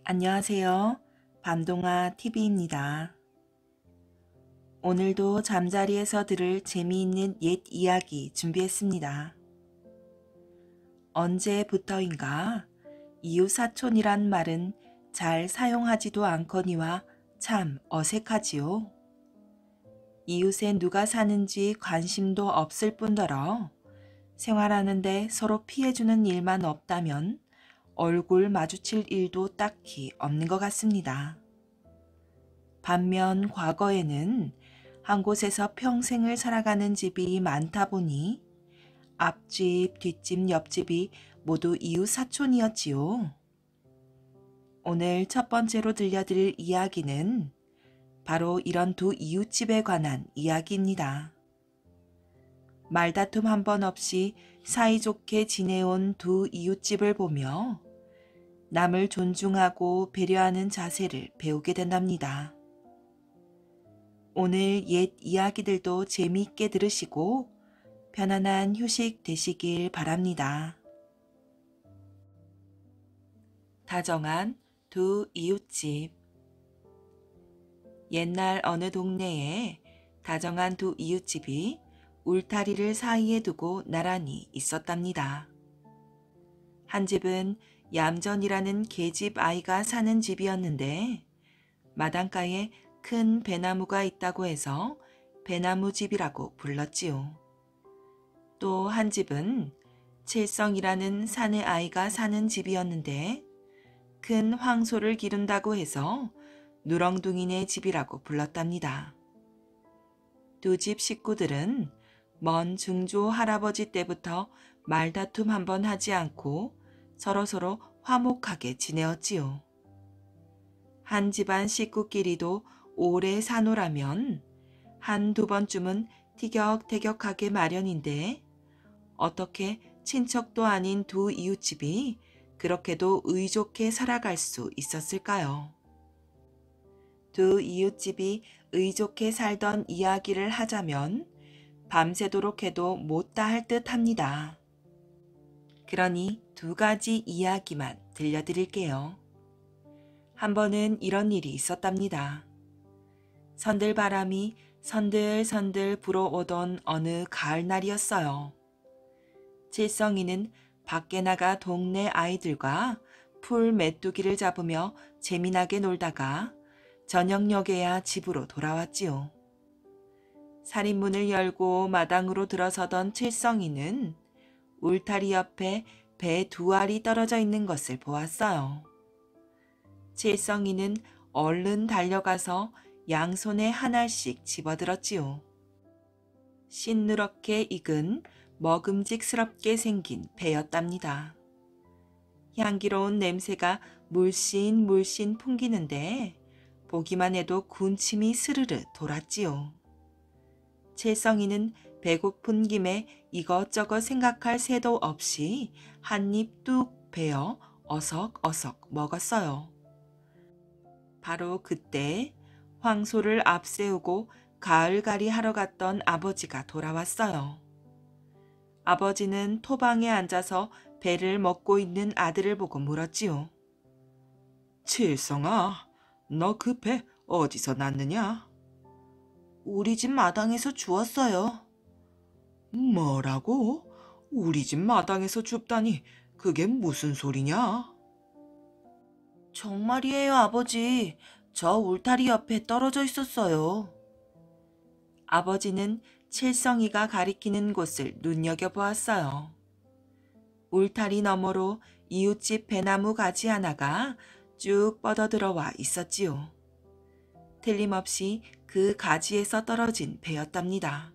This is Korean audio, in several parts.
안녕하세요. 밤동아 TV입니다. 오늘도 잠자리에서 들을 재미있는 옛 이야기 준비했습니다. 언제부터인가 이웃사촌이란 말은 잘 사용하지도 않거니와 참 어색하지요. 이웃에 누가 사는지 관심도 없을 뿐더러 생활하는데 서로 피해주는 일만 없다면 얼굴 마주칠 일도 딱히 없는 것 같습니다. 반면 과거에는 한 곳에서 평생을 살아가는 집이 많다 보니 앞집, 뒷집, 옆집이 모두 이웃 사촌이었지요. 오늘 첫 번째로 들려드릴 이야기는 바로 이런 두 이웃집에 관한 이야기입니다. 말다툼 한 번 없이 사이좋게 지내온 두 이웃집을 보며 남을 존중하고 배려하는 자세를 배우게 된답니다. 오늘 옛 이야기들도 재미있게 들으시고 편안한 휴식 되시길 바랍니다. 다정한 두 이웃집. 옛날 어느 동네에 다정한 두 이웃집이 울타리를 사이에 두고 나란히 있었답니다. 한 집은 얌전이라는 계집 아이가 사는 집이었는데 마당가에 큰 배나무가 있다고 해서 배나무집이라고 불렀지요. 또 한 집은 칠성이라는 사내 아이가 사는 집이었는데 큰 황소를 기른다고 해서 누렁둥이네 집이라고 불렀답니다. 두 집 식구들은 먼 증조 할아버지 때부터 말다툼 한 번 하지 않고 서로서로 화목하게 지내었지요. 한 집안 식구끼리도 오래 사노라면 한두 번쯤은 티격태격하게 마련인데 어떻게 친척도 아닌 두 이웃집이 그렇게도 의좋게 살아갈 수 있었을까요? 두 이웃집이 의좋게 살던 이야기를 하자면 밤새도록 해도 못다 할 듯 합니다. 그러니 두 가지 이야기만 들려드릴게요. 한 번은 이런 일이 있었답니다. 선들바람이 선들선들 불어오던 어느 가을날이었어요. 칠성이는 밖에 나가 동네 아이들과 풀 메뚜기를 잡으며 재미나게 놀다가 저녁녘에야 집으로 돌아왔지요. 살인문을 열고 마당으로 들어서던 칠성이는 울타리 옆에 배 두 알이 떨어져 있는 것을 보았어요. 칠성이는 얼른 달려가서 양손에 하나씩 집어들었지요. 신누렇게 익은 먹음직스럽게 생긴 배였답니다. 향기로운 냄새가 물씬 풍기는데 보기만 해도 군침이 스르르 돌았지요. 칠성이는 배고픈 김에 이것저것 생각할 새도 없이 한 입 뚝 베어 어석어석 먹었어요. 바로 그때 황소를 앞세우고 가을갈이 하러 갔던 아버지가 돌아왔어요. 아버지는 토방에 앉아서 배를 먹고 있는 아들을 보고 물었지요. 칠성아, 너 그 배 어디서 났느냐? 우리 집 마당에서 주웠어요. 뭐라고? 우리 집 마당에서 줍다니 그게 무슨 소리냐? 정말이에요, 아버지. 저 울타리 옆에 떨어져 있었어요. 아버지는 칠성이가 가리키는 곳을 눈여겨보았어요. 울타리 너머로 이웃집 배나무 가지 하나가 쭉 뻗어들어와 있었지요. 틀림없이 그 가지에서 떨어진 배였답니다.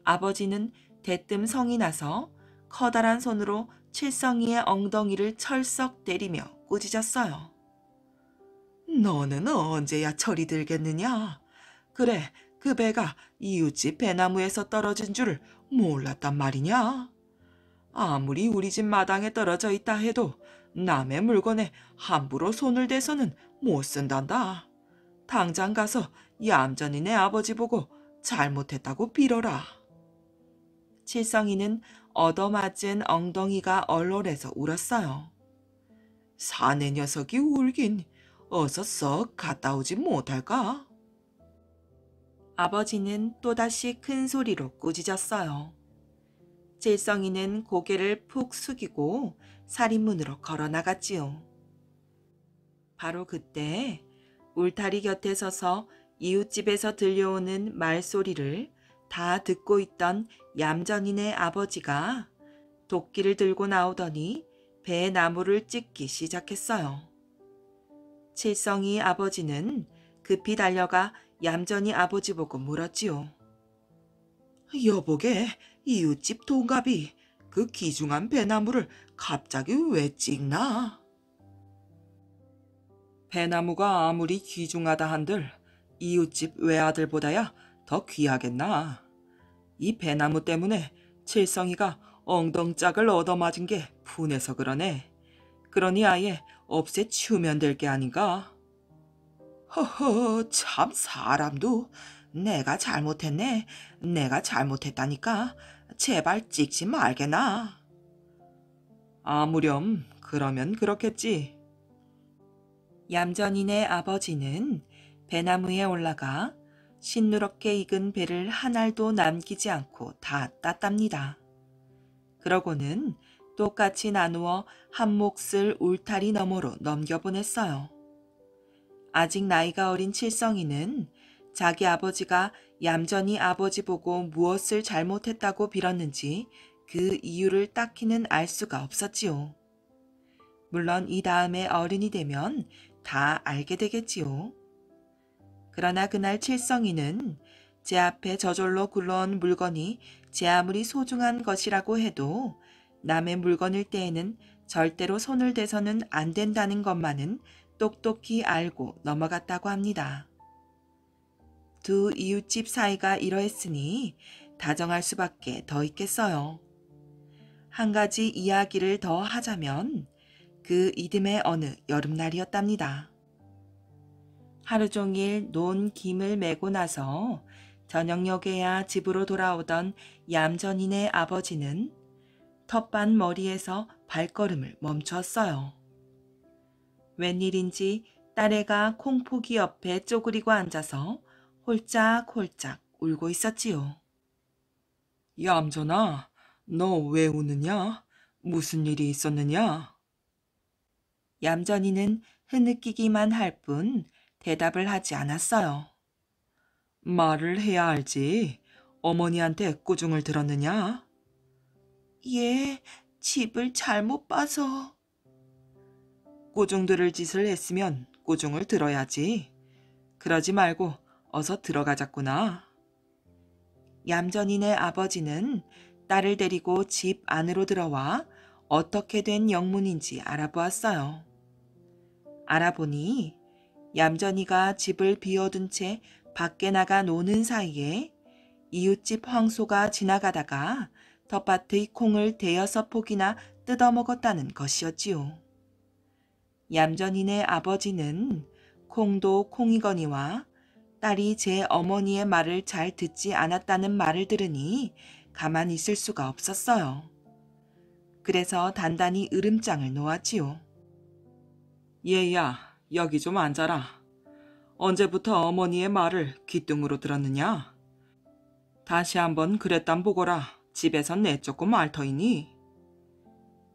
아버지는 대뜸 성이 나서 커다란 손으로 칠성이의 엉덩이를 철썩 때리며 꾸짖었어요. 너는 언제야 철이 들겠느냐? 그래, 그 배가 이웃집 배나무에서 떨어진 줄을 몰랐단 말이냐? 아무리 우리 집 마당에 떨어져 있다 해도 남의 물건에 함부로 손을 대서는 못 쓴단다. 당장 가서 얌전히 내 아버지 보고 잘못했다고 빌어라. 칠성이는 얻어맞은 엉덩이가 얼얼해서 울었어요. 사내 녀석이 울긴 어서 썩 갔다 오지 못할까? 아버지는 또다시 큰 소리로 꾸짖었어요. 칠성이는 고개를 푹 숙이고 살인문으로 걸어 나갔지요. 바로 그때 울타리 곁에 서서 이웃집에서 들려오는 말소리를 다 듣고 있던 얌전이네 아버지가 도끼를 들고 나오더니 배에 나무를 찍기 시작했어요. 칠성이 아버지는 급히 달려가 얌전히 아버지 보고 물었지요. 여보게, 이웃집 동갑이 그 귀중한 배나무를 갑자기 왜 찍나? 배나무가 아무리 귀중하다 한들 이웃집 외아들보다야 더 귀하겠나. 이 배나무 때문에 칠성이가 엉덩짝을 얻어맞은 게 분해서 그러네. 그러니 아예 없애치우면 될 게 아닌가? 허허, 참 사람도 내가 잘못했네. 내가 잘못했다니까. 제발 찍지 말게나. 아무렴 그러면 그렇겠지. 얌전이네 아버지는 배나무에 올라가 신누렇게 익은 배를 한 알도 남기지 않고 다 땄답니다. 그러고는 똑같이 나누어 한 몫을 울타리 너머로 넘겨보냈어요. 아직 나이가 어린 칠성이는 자기 아버지가 얌전히 아버지 보고 무엇을 잘못했다고 빌었는지 그 이유를 딱히는 알 수가 없었지요. 물론 이 다음에 어른이 되면 다 알게 되겠지요. 그러나 그날 칠성이는 제 앞에 저절로 굴러온 물건이 제 아무리 소중한 것이라고 해도 남의 물건일 때에는 절대로 손을 대서는 안 된다는 것만은 똑똑히 알고 넘어갔다고 합니다. 두 이웃집 사이가 이러했으니 다정할 수밖에 더 있겠어요. 한 가지 이야기를 더 하자면 그 이듬해 어느 여름날이었답니다. 하루 종일 논 김을 메고 나서 저녁녘에야 집으로 돌아오던 얌전이네 아버지는 텃밭 머리에서 발걸음을 멈추었어요. 웬일인지 딸애가 콩포기 옆에 쪼그리고 앉아서 홀짝홀짝 울고 있었지요. 얌전아, 너 왜 우느냐? 무슨 일이 있었느냐? 얌전이는 흐느끼기만 할 뿐 대답을 하지 않았어요. 말을 해야 알지. 어머니한테 꾸중을 들었느냐? 예, 집을 잘못 봐서. 꾸중 들을 짓을 했으면 꾸중을 들어야지. 그러지 말고 어서 들어가자꾸나. 얌전이네 아버지는 딸을 데리고 집 안으로 들어와 어떻게 된 영문인지 알아보았어요. 알아보니 얌전이가 집을 비워둔 채 밖에 나가 노는 사이에 이웃집 황소가 지나가다가 텃밭의 콩을 대여섯 폭이나 뜯어먹었다는 것이었지요. 얌전이네 아버지는 콩도 콩이거니와 딸이 제 어머니의 말을 잘 듣지 않았다는 말을 들으니 가만히 있을 수가 없었어요. 그래서 단단히 으름장을 놓았지요. 얘야, 여기 좀 앉아라. 언제부터 어머니의 말을 귓등으로 들었느냐? 다시 한번 그랬단 보거라. 집에선 내쫓고 말터이니.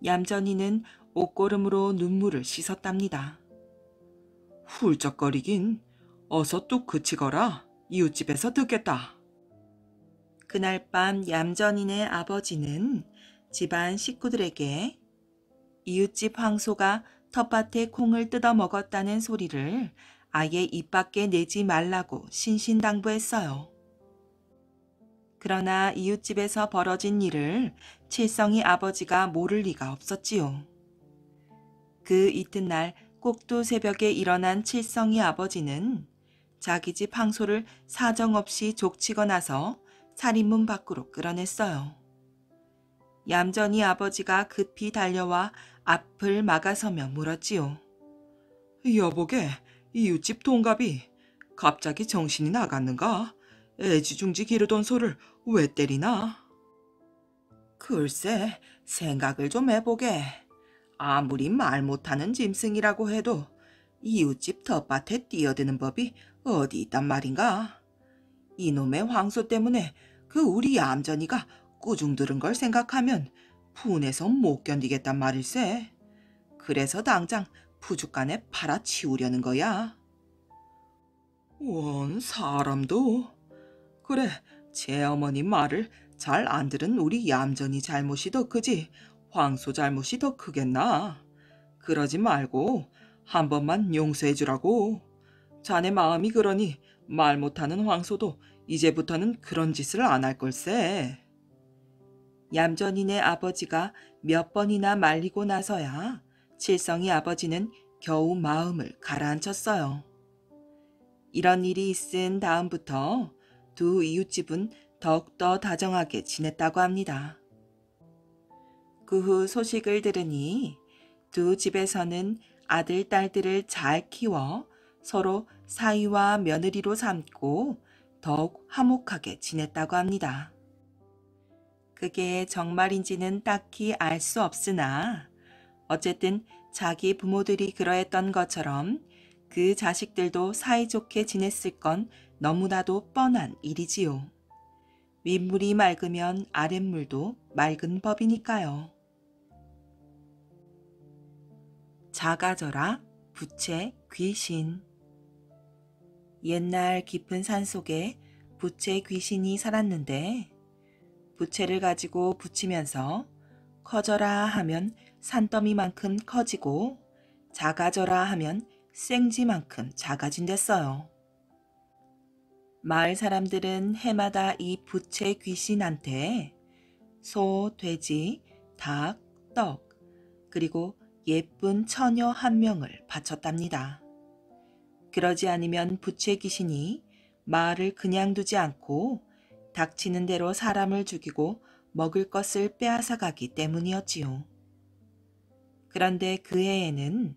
얌전이는 옷고름으로 눈물을 씻었답니다. 훌쩍거리긴. 어서 뚝 그치거라. 이웃집에서 듣겠다. 그날 밤 얌전이네 아버지는 집안 식구들에게 이웃집 황소가 텃밭에 콩을 뜯어 먹었다는 소리를 아예 입 밖에 내지 말라고 신신당부했어요. 그러나 이웃집에서 벌어진 일을 칠성이 아버지가 모를 리가 없었지요. 그 이튿날 꼭두 새벽에 일어난 칠성이 아버지는 자기 집 황소를 사정없이 족치고 나서 살인문 밖으로 끌어냈어요. 얌전히 아버지가 급히 달려와 앞을 막아서며 물었지요. 여보게, 이웃집 동갑이 갑자기 정신이 나갔는가? 애지중지 기르던 소를 왜 때리나? 글쎄, 생각을 좀 해보게. 아무리 말 못하는 짐승이라고 해도 이웃집 텃밭에 뛰어드는 법이 어디 있단 말인가? 이놈의 황소 때문에 그 우리 얌전이가 꾸중 들은 걸 생각하면 분해서 못 견디겠단 말일세. 그래서 당장 푸주간에 팔아치우려는 거야. 원 사람도 그래 제 어머니 말을 잘 안 들은 우리 얌전이 잘못이 더 크지 황소 잘못이 더 크겠나. 그러지 말고 한 번만 용서해 주라고. 자네 마음이 그러니 말 못하는 황소도 이제부터는 그런 짓을 안 할 걸세. 얌전이네 아버지가 몇 번이나 말리고 나서야 칠성이 아버지는 겨우 마음을 가라앉혔어요. 이런 일이 있은 다음부터 두 이웃집은 더욱더 다정하게 지냈다고 합니다. 그 후 소식을 들으니 두 집에서는 아들, 딸들을 잘 키워 서로 사위와 며느리로 삼고 더욱 화목하게 지냈다고 합니다. 그게 정말인지는 딱히 알 수 없으나 어쨌든 자기 부모들이 그러했던 것처럼 그 자식들도 사이좋게 지냈을 건 너무나도 뻔한 일이지요. 윗물이 맑으면 아랫물도 맑은 법이니까요. 작아져라 부채 귀신. 옛날 깊은 산속에 부채 귀신이 살았는데 부채를 가지고 붙이면서 커져라 하면 산더미만큼 커지고 작아져라 하면 생쥐만큼 작아진댔어요. 마을 사람들은 해마다 이 부채 귀신한테 소, 돼지, 닭, 떡, 그리고 예쁜 처녀 한 명을 바쳤답니다. 그러지 않으면 부채 귀신이 마을을 그냥 두지 않고 닥치는 대로 사람을 죽이고 먹을 것을 빼앗아 가기 때문이었지요. 그런데 그 해에는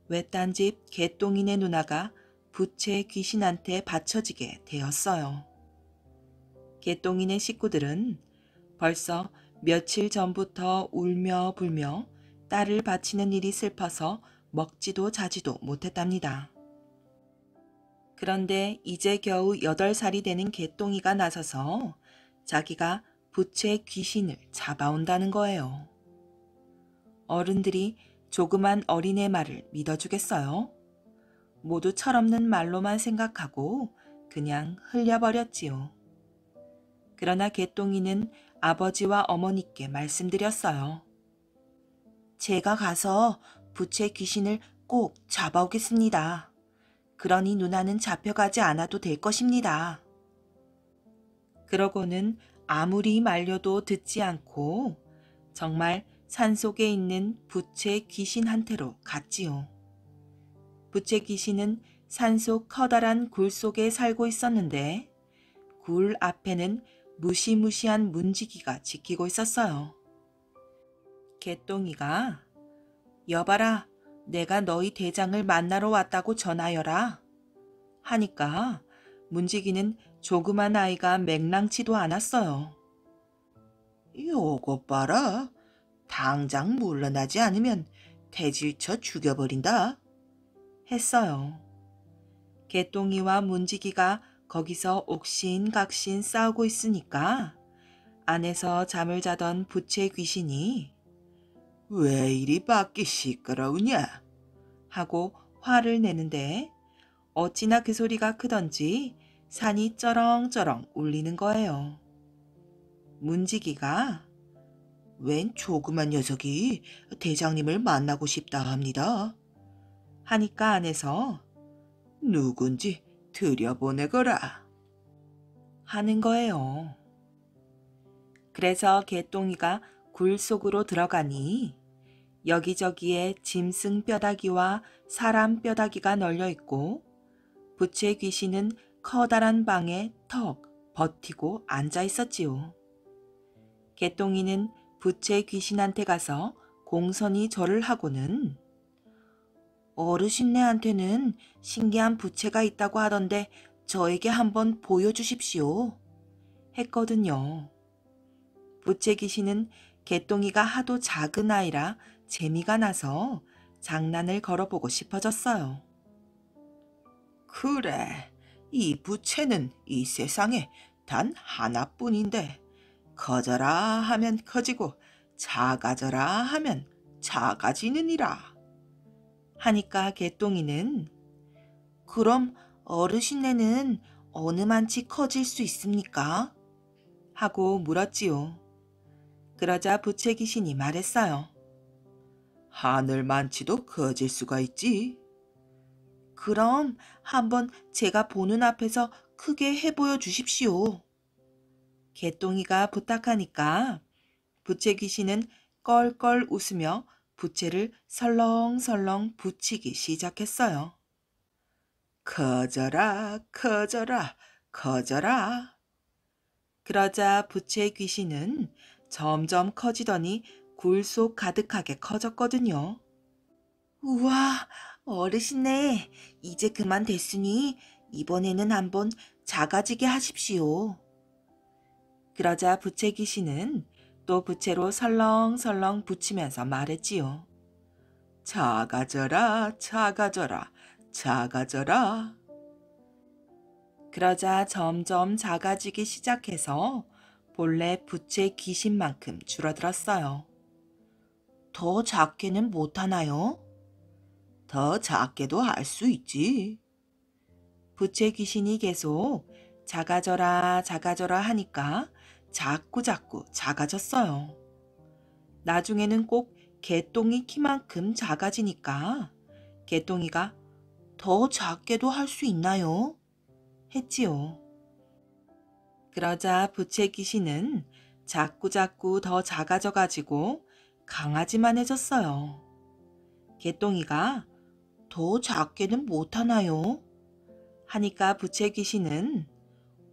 외딴 집 개똥이네 누나가 부채 귀신한테 바쳐지게 되었어요. 개똥이네 식구들은 벌써 며칠 전부터 울며 불며 딸을 바치는 일이 슬퍼서 먹지도 자지도 못했답니다. 그런데 이제 겨우 8살이 되는 개똥이가 나서서 자기가 부채 귀신을 잡아온다는 거예요. 어른들이 조그만 어린애 말을 믿어주겠어요? 모두 철없는 말로만 생각하고 그냥 흘려버렸지요. 그러나 개똥이는 아버지와 어머니께 말씀드렸어요. 제가 가서 부채 귀신을 꼭 잡아오겠습니다. 그러니 누나는 잡혀가지 않아도 될 것입니다. 그러고는 아무리 말려도 듣지 않고 정말 산속에 있는 부채 귀신한테로 갔지요. 부채 귀신은 산속 커다란 굴 속에 살고 있었는데 굴 앞에는 무시무시한 문지기가 지키고 있었어요. 개똥이가 여봐라, 내가 너희 대장을 만나러 왔다고 전하여라 하니까 문지기는 조그만 아이가 맹랑치도 않았어요. 요것 봐라. 당장 물러나지 않으면 대질쳐 죽여버린다 했어요. 개똥이와 문지기가 거기서 옥신각신 싸우고 있으니까 안에서 잠을 자던 부채 귀신이 왜 이리 밖이 시끄러우냐 하고 화를 내는데 어찌나 그 소리가 크던지 산이 쩌렁쩌렁 울리는 거예요. 문지기가 웬 조그만 녀석이 대장님을 만나고 싶다 합니다 하니까 안에서 누군지 들여보내거라 하는 거예요. 그래서 개똥이가 굴 속으로 들어가니 여기저기에 짐승 뼈다귀와 사람 뼈다귀가 널려 있고 부채 귀신은 커다란 방에 턱 버티고 앉아 있었지요. 개똥이는 부채 귀신한테 가서 공손히 절을 하고는 어르신네한테는 신기한 부채가 있다고 하던데 저에게 한번 보여주십시오 했거든요. 부채 귀신은 개똥이가 하도 작은 아이라 재미가 나서 장난을 걸어보고 싶어졌어요. 그래, 이 부채는 이 세상에 단 하나뿐인데 커져라 하면 커지고 작아져라 하면 작아지느니라. 하니까 개똥이는 그럼 어르신네는 어느 만치 커질 수 있습니까? 하고 물었지요. 그러자 부채 귀신이 말했어요. 하늘만치도 커질 수가 있지. 그럼 한번 제가 보는 앞에서 크게 해보여 주십시오. 개똥이가 부탁하니까 부채 귀신은 껄껄 웃으며 부채를 설렁설렁 붙이기 시작했어요. 커져라, 커져라, 커져라. 그러자 부채 귀신은 점점 커지더니 굴속 가득하게 커졌거든요. 우와, 어르신네, 이제 그만 됐으니 이번에는 한번 작아지게 하십시오. 그러자 부채 귀신은 또 부채로 설렁설렁 붙이면서 말했지요. 작아져라, 작아져라, 작아져라. 그러자 점점 작아지기 시작해서 본래 부채 귀신만큼 줄어들었어요. 더 작게는 못하나요? 더 작게도 할 수 있지. 부채 귀신이 계속 작아져라 작아져라 하니까 자꾸자꾸 작아졌어요. 나중에는 꼭 개똥이 키만큼 작아지니까 개똥이가 더 작게도 할 수 있나요? 했지요. 그러자 부채 귀신은 자꾸자꾸 더 작아져가지고 강아지만 해졌어요. 개똥이가 더 작게는 못하나요? 하니까 부채 귀신은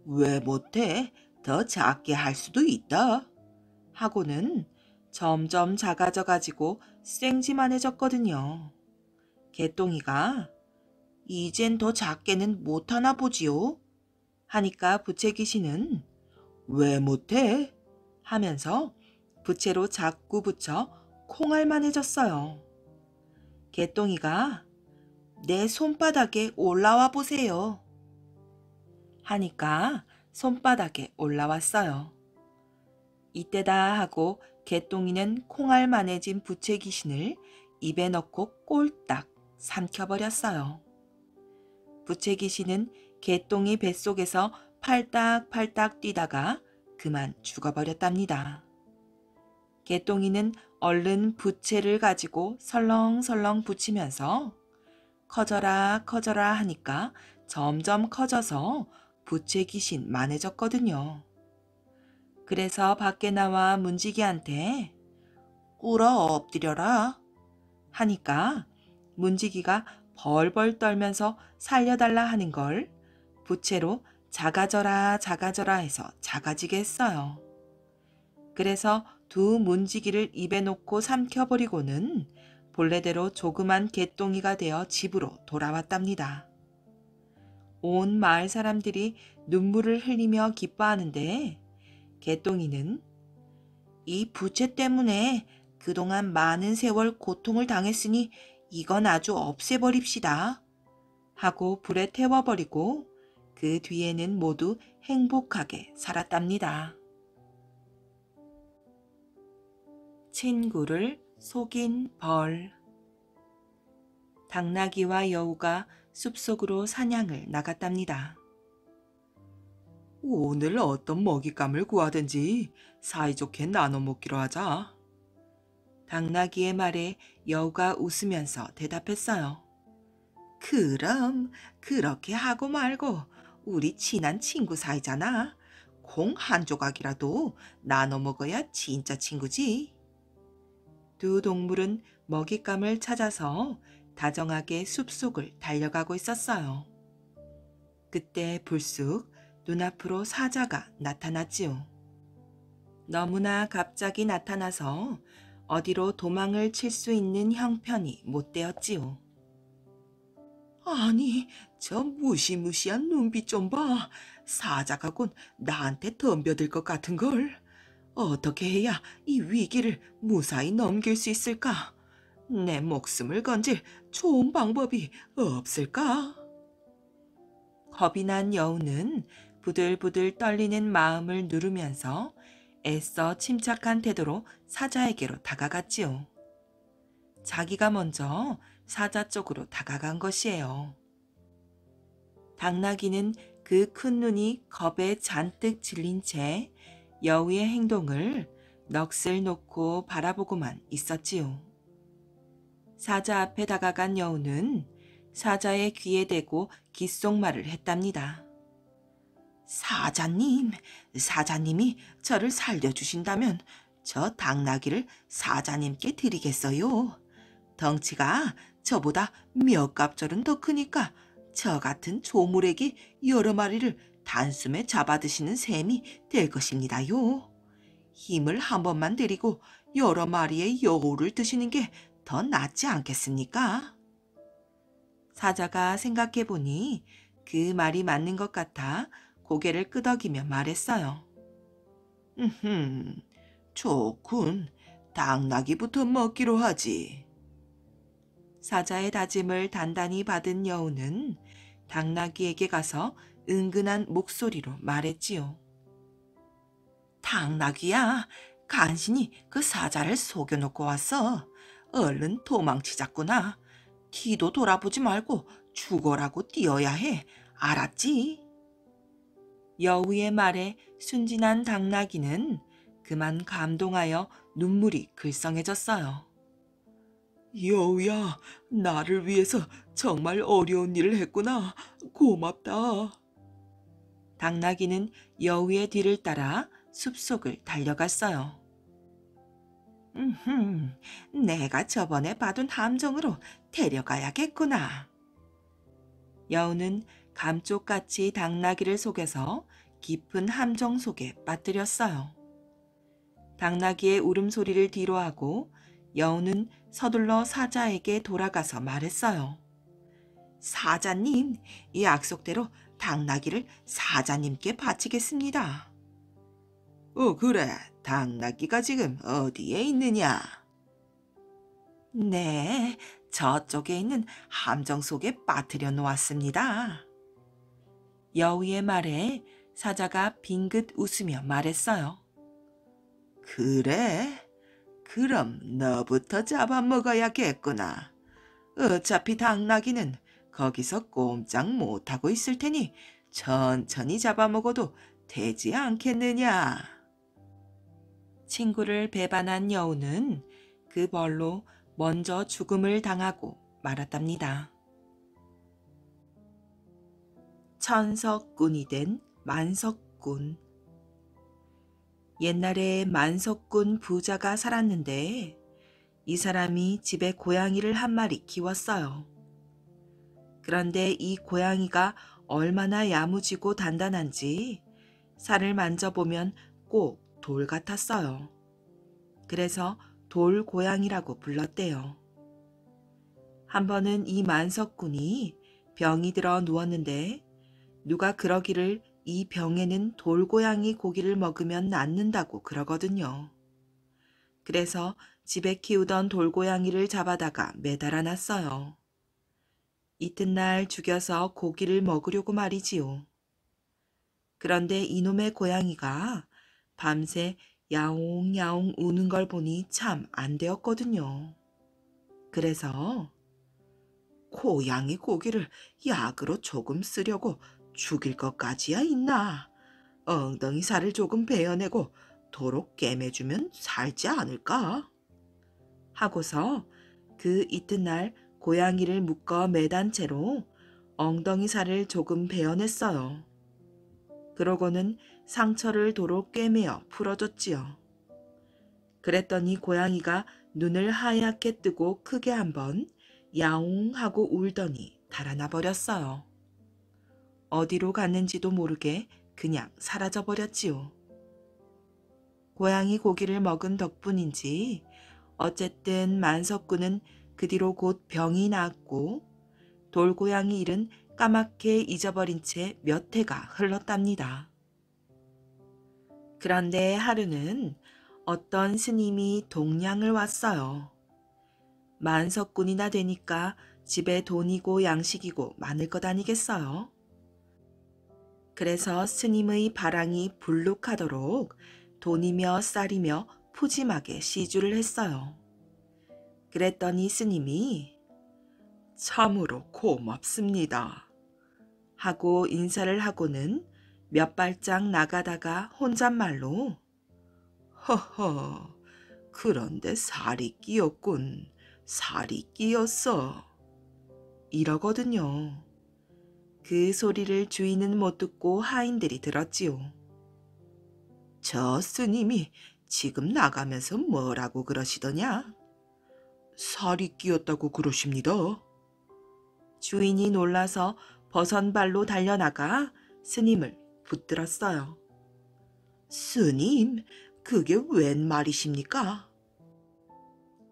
왜 못해? 더 작게 할 수도 있다. 하고는 점점 작아져가지고 생지만해졌거든요. 개똥이가 이젠 더 작게는 못하나 보지요. 하니까 부채 귀신은 왜 못해? 하면서 부채로 자꾸 붙여 콩알만해졌어요. 개똥이가 내 손바닥에 올라와 보세요. 하니까 손바닥에 올라왔어요. 이때다 하고 개똥이는 콩알만해진 부채 귀신을 입에 넣고 꼴딱 삼켜버렸어요. 부채 귀신은 개똥이 뱃속에서 팔딱팔딱 뛰다가 그만 죽어버렸답니다. 개똥이는 얼른 부채를 가지고 설렁설렁 붙이면서 커져라 커져라 하니까 점점 커져서 부채 귀신만해졌거든요. 그래서 밖에 나와 문지기한테 꿇어 엎드려라 하니까 문지기가 벌벌 떨면서 살려달라 하는 걸 부채로 작아져라 작아져라 해서 작아지게 했어요. 그래서 두 문지기를 입에 놓고 삼켜버리고는 본래대로 조그만 개똥이가 되어 집으로 돌아왔답니다. 온 마을 사람들이 눈물을 흘리며 기뻐하는데 개똥이는 이 부채 때문에 그동안 많은 세월 고통을 당했으니 이건 아주 없애버립시다 하고 불에 태워버리고 그 뒤에는 모두 행복하게 살았답니다. 친구를 속인 벌. 당나귀와 여우가 숲속으로 사냥을 나갔답니다. 오늘 어떤 먹잇감을 구하든지 사이좋게 나눠 먹기로 하자. 당나귀의 말에 여우가 웃으면서 대답했어요. 그럼 그렇게 하고 말고 우리 친한 친구 사이잖아. 콩 한 조각이라도 나눠 먹어야 진짜 친구지. 두 동물은 먹잇감을 찾아서 다정하게 숲속을 달려가고 있었어요. 그때 불쑥 눈앞으로 사자가 나타났지요. 너무나 갑자기 나타나서 어디로 도망을 칠 수 있는 형편이 못 되었지요. 아니, 저 무시무시한 눈빛 좀 봐. 사자가곤 나한테 덤벼들 것 같은걸. 어떻게 해야 이 위기를 무사히 넘길 수 있을까? 내 목숨을 건질 좋은 방법이 없을까? 겁이 난 여우는 부들부들 떨리는 마음을 누르면서 애써 침착한 태도로 사자에게로 다가갔지요. 자기가 먼저 사자 쪽으로 다가간 것이에요. 당나귀는 그 큰 눈이 겁에 잔뜩 질린 채 여우의 행동을 넋을 놓고 바라보고만 있었지요. 사자 앞에 다가간 여우는 사자의 귀에 대고 귓속말을 했답니다. 사자님, 사자님이 저를 살려주신다면 저 당나귀를 사자님께 드리겠어요. 덩치가 저보다 몇 갑절은 더 크니까 저 같은 조물애기 여러 마리를 단숨에 잡아드시는 셈이 될 것입니다요. 힘을 한 번만 들이고 여러 마리의 여우를 드시는 게 더 낫지 않겠습니까? 사자가 생각해보니 그 말이 맞는 것 같아 고개를 끄덕이며 말했어요. 좋군. 당나귀부터 먹기로 하지. 사자의 다짐을 단단히 받은 여우는 당나귀에게 가서 은근한 목소리로 말했지요. 당나귀야, 간신히 그 사자를 속여놓고 왔어. 얼른 도망치자꾸나. 뒤도 돌아보지 말고 죽어라고 뛰어야 해. 알았지? 여우의 말에 순진한 당나귀는 그만 감동하여 눈물이 글썽해졌어요. 여우야, 나를 위해서 정말 어려운 일을 했구나. 고맙다. 당나귀는 여우의 뒤를 따라 숲속을 달려갔어요. 내가 저번에 봐둔 함정으로 데려가야겠구나. 여우는 감쪽같이 당나귀를 속여서 깊은 함정 속에 빠뜨렸어요. 당나귀의 울음소리를 뒤로하고 여우는 서둘러 사자에게 돌아가서 말했어요. 사자님, 이 약속대로 당나귀를 사자님께 바치겠습니다. 그래. 당나귀가 지금 어디에 있느냐? 네, 저쪽에 있는 함정 속에 빠뜨려 놓았습니다. 여우의 말에 사자가 빙긋 웃으며 말했어요. 그래? 그럼 너부터 잡아먹어야겠구나. 어차피 당나귀는 거기서 꼼짝 못하고 있을 테니 천천히 잡아먹어도 되지 않겠느냐? 친구를 배반한 여우는 그 벌로 먼저 죽음을 당하고 말았답니다. 천석꾼이 된 만석꾼. 옛날에 만석꾼 부자가 살았는데 이 사람이 집에 고양이를 한 마리 키웠어요. 그런데 이 고양이가 얼마나 야무지고 단단한지 살을 만져보면 꼭 돌 같았어요. 그래서 돌고양이라고 불렀대요. 한 번은 이 만석군이 병이 들어 누웠는데 누가 그러기를 이 병에는 돌고양이 고기를 먹으면 낫는다고 그러거든요. 그래서 집에 키우던 돌고양이를 잡아다가 매달아 놨어요. 이튿날 죽여서 고기를 먹으려고 말이지요. 그런데 이놈의 고양이가 밤새 야옹야옹 우는 걸 보니 참 안 되었거든요. 그래서 고양이 고기를 약으로 조금 쓰려고 죽일 것까지야 있나? 엉덩이 살을 조금 베어내고 도로 꿰매주면 살지 않을까? 하고서 그 이튿날 고양이를 묶어 매단 채로 엉덩이 살을 조금 베어냈어요. 그러고는 상처를 도로 꿰매어 풀어줬지요. 그랬더니 고양이가 눈을 하얗게 뜨고 크게 한번 야옹 하고 울더니 달아나 버렸어요. 어디로 갔는지도 모르게 그냥 사라져 버렸지요. 고양이 고기를 먹은 덕분인지 어쨌든 만석군은 그 뒤로 곧 병이 나았고 돌고양이 일은 까맣게 잊어버린 채 몇 해가 흘렀답니다. 그런데 하루는 어떤 스님이 동량을 왔어요. 만석군이나 되니까 집에 돈이고 양식이고 많을 것 아니겠어요? 그래서 스님의 바랑이 불룩하도록 돈이며 쌀이며 푸짐하게 시주를 했어요. 그랬더니 스님이 참으로 고맙습니다 하고 인사를 하고는 몇 발짝 나가다가 혼잣말로 허허, 그런데 살이 끼었군. 살이 끼었어. 이러거든요. 그 소리를 주인은 못 듣고 하인들이 들었지요. 저 스님이 지금 나가면서 뭐라고 그러시더냐? 살이 끼었다고 그러십니다. 주인이 놀라서 버선발로 달려나가 스님을 붙들었어요. 스님, 그게 웬 말이십니까?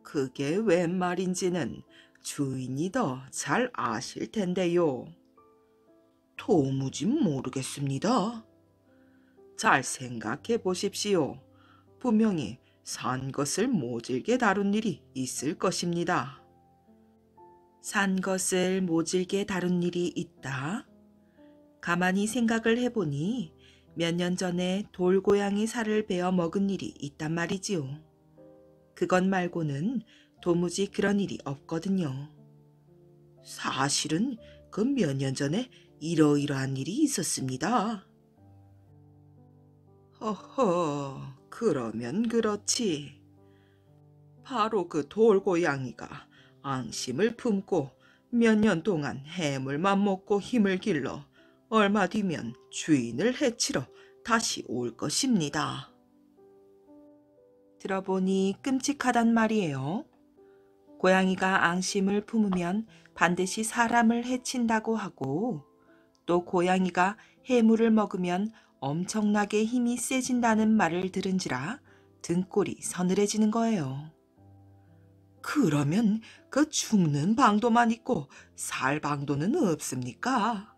그게 웬 말인지는 주인이 더 잘 아실 텐데요. 도무지 모르겠습니다. 잘 생각해 보십시오. 분명히 산 것을 모질게 다룬 일이 있을 것입니다. 산 것을 모질게 다룬 일이 있다. 가만히 생각을 해보니 몇 년 전에 돌고양이 살을 베어 먹은 일이 있단 말이지요. 그것 말고는 도무지 그런 일이 없거든요. 사실은 그 몇 년 전에 이러이러한 일이 있었습니다. 허허, 그러면 그렇지. 바로 그 돌고양이가 앙심을 품고 몇 년 동안 해물만 먹고 힘을 길러 얼마 뒤면 주인을 해치러 다시 올 것입니다. 들어보니 끔찍하단 말이에요. 고양이가 앙심을 품으면 반드시 사람을 해친다고 하고 또 고양이가 해물을 먹으면 엄청나게 힘이 세진다는 말을 들은지라 등골이 서늘해지는 거예요. 그러면 그 죽는 방도만 있고 살 방도는 없습니까?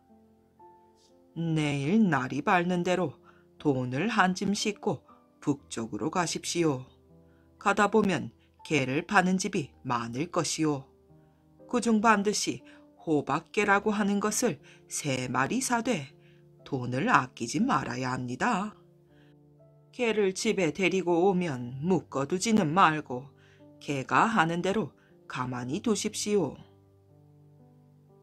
내일 날이 밝는 대로 돈을 한 짐 싣고 북쪽으로 가십시오. 가다 보면 개를 파는 집이 많을 것이요. 그중 반드시 호박개라고 하는 것을 3마리 사되 돈을 아끼지 말아야 합니다. 개를 집에 데리고 오면 묶어두지는 말고 개가 하는 대로 가만히 두십시오.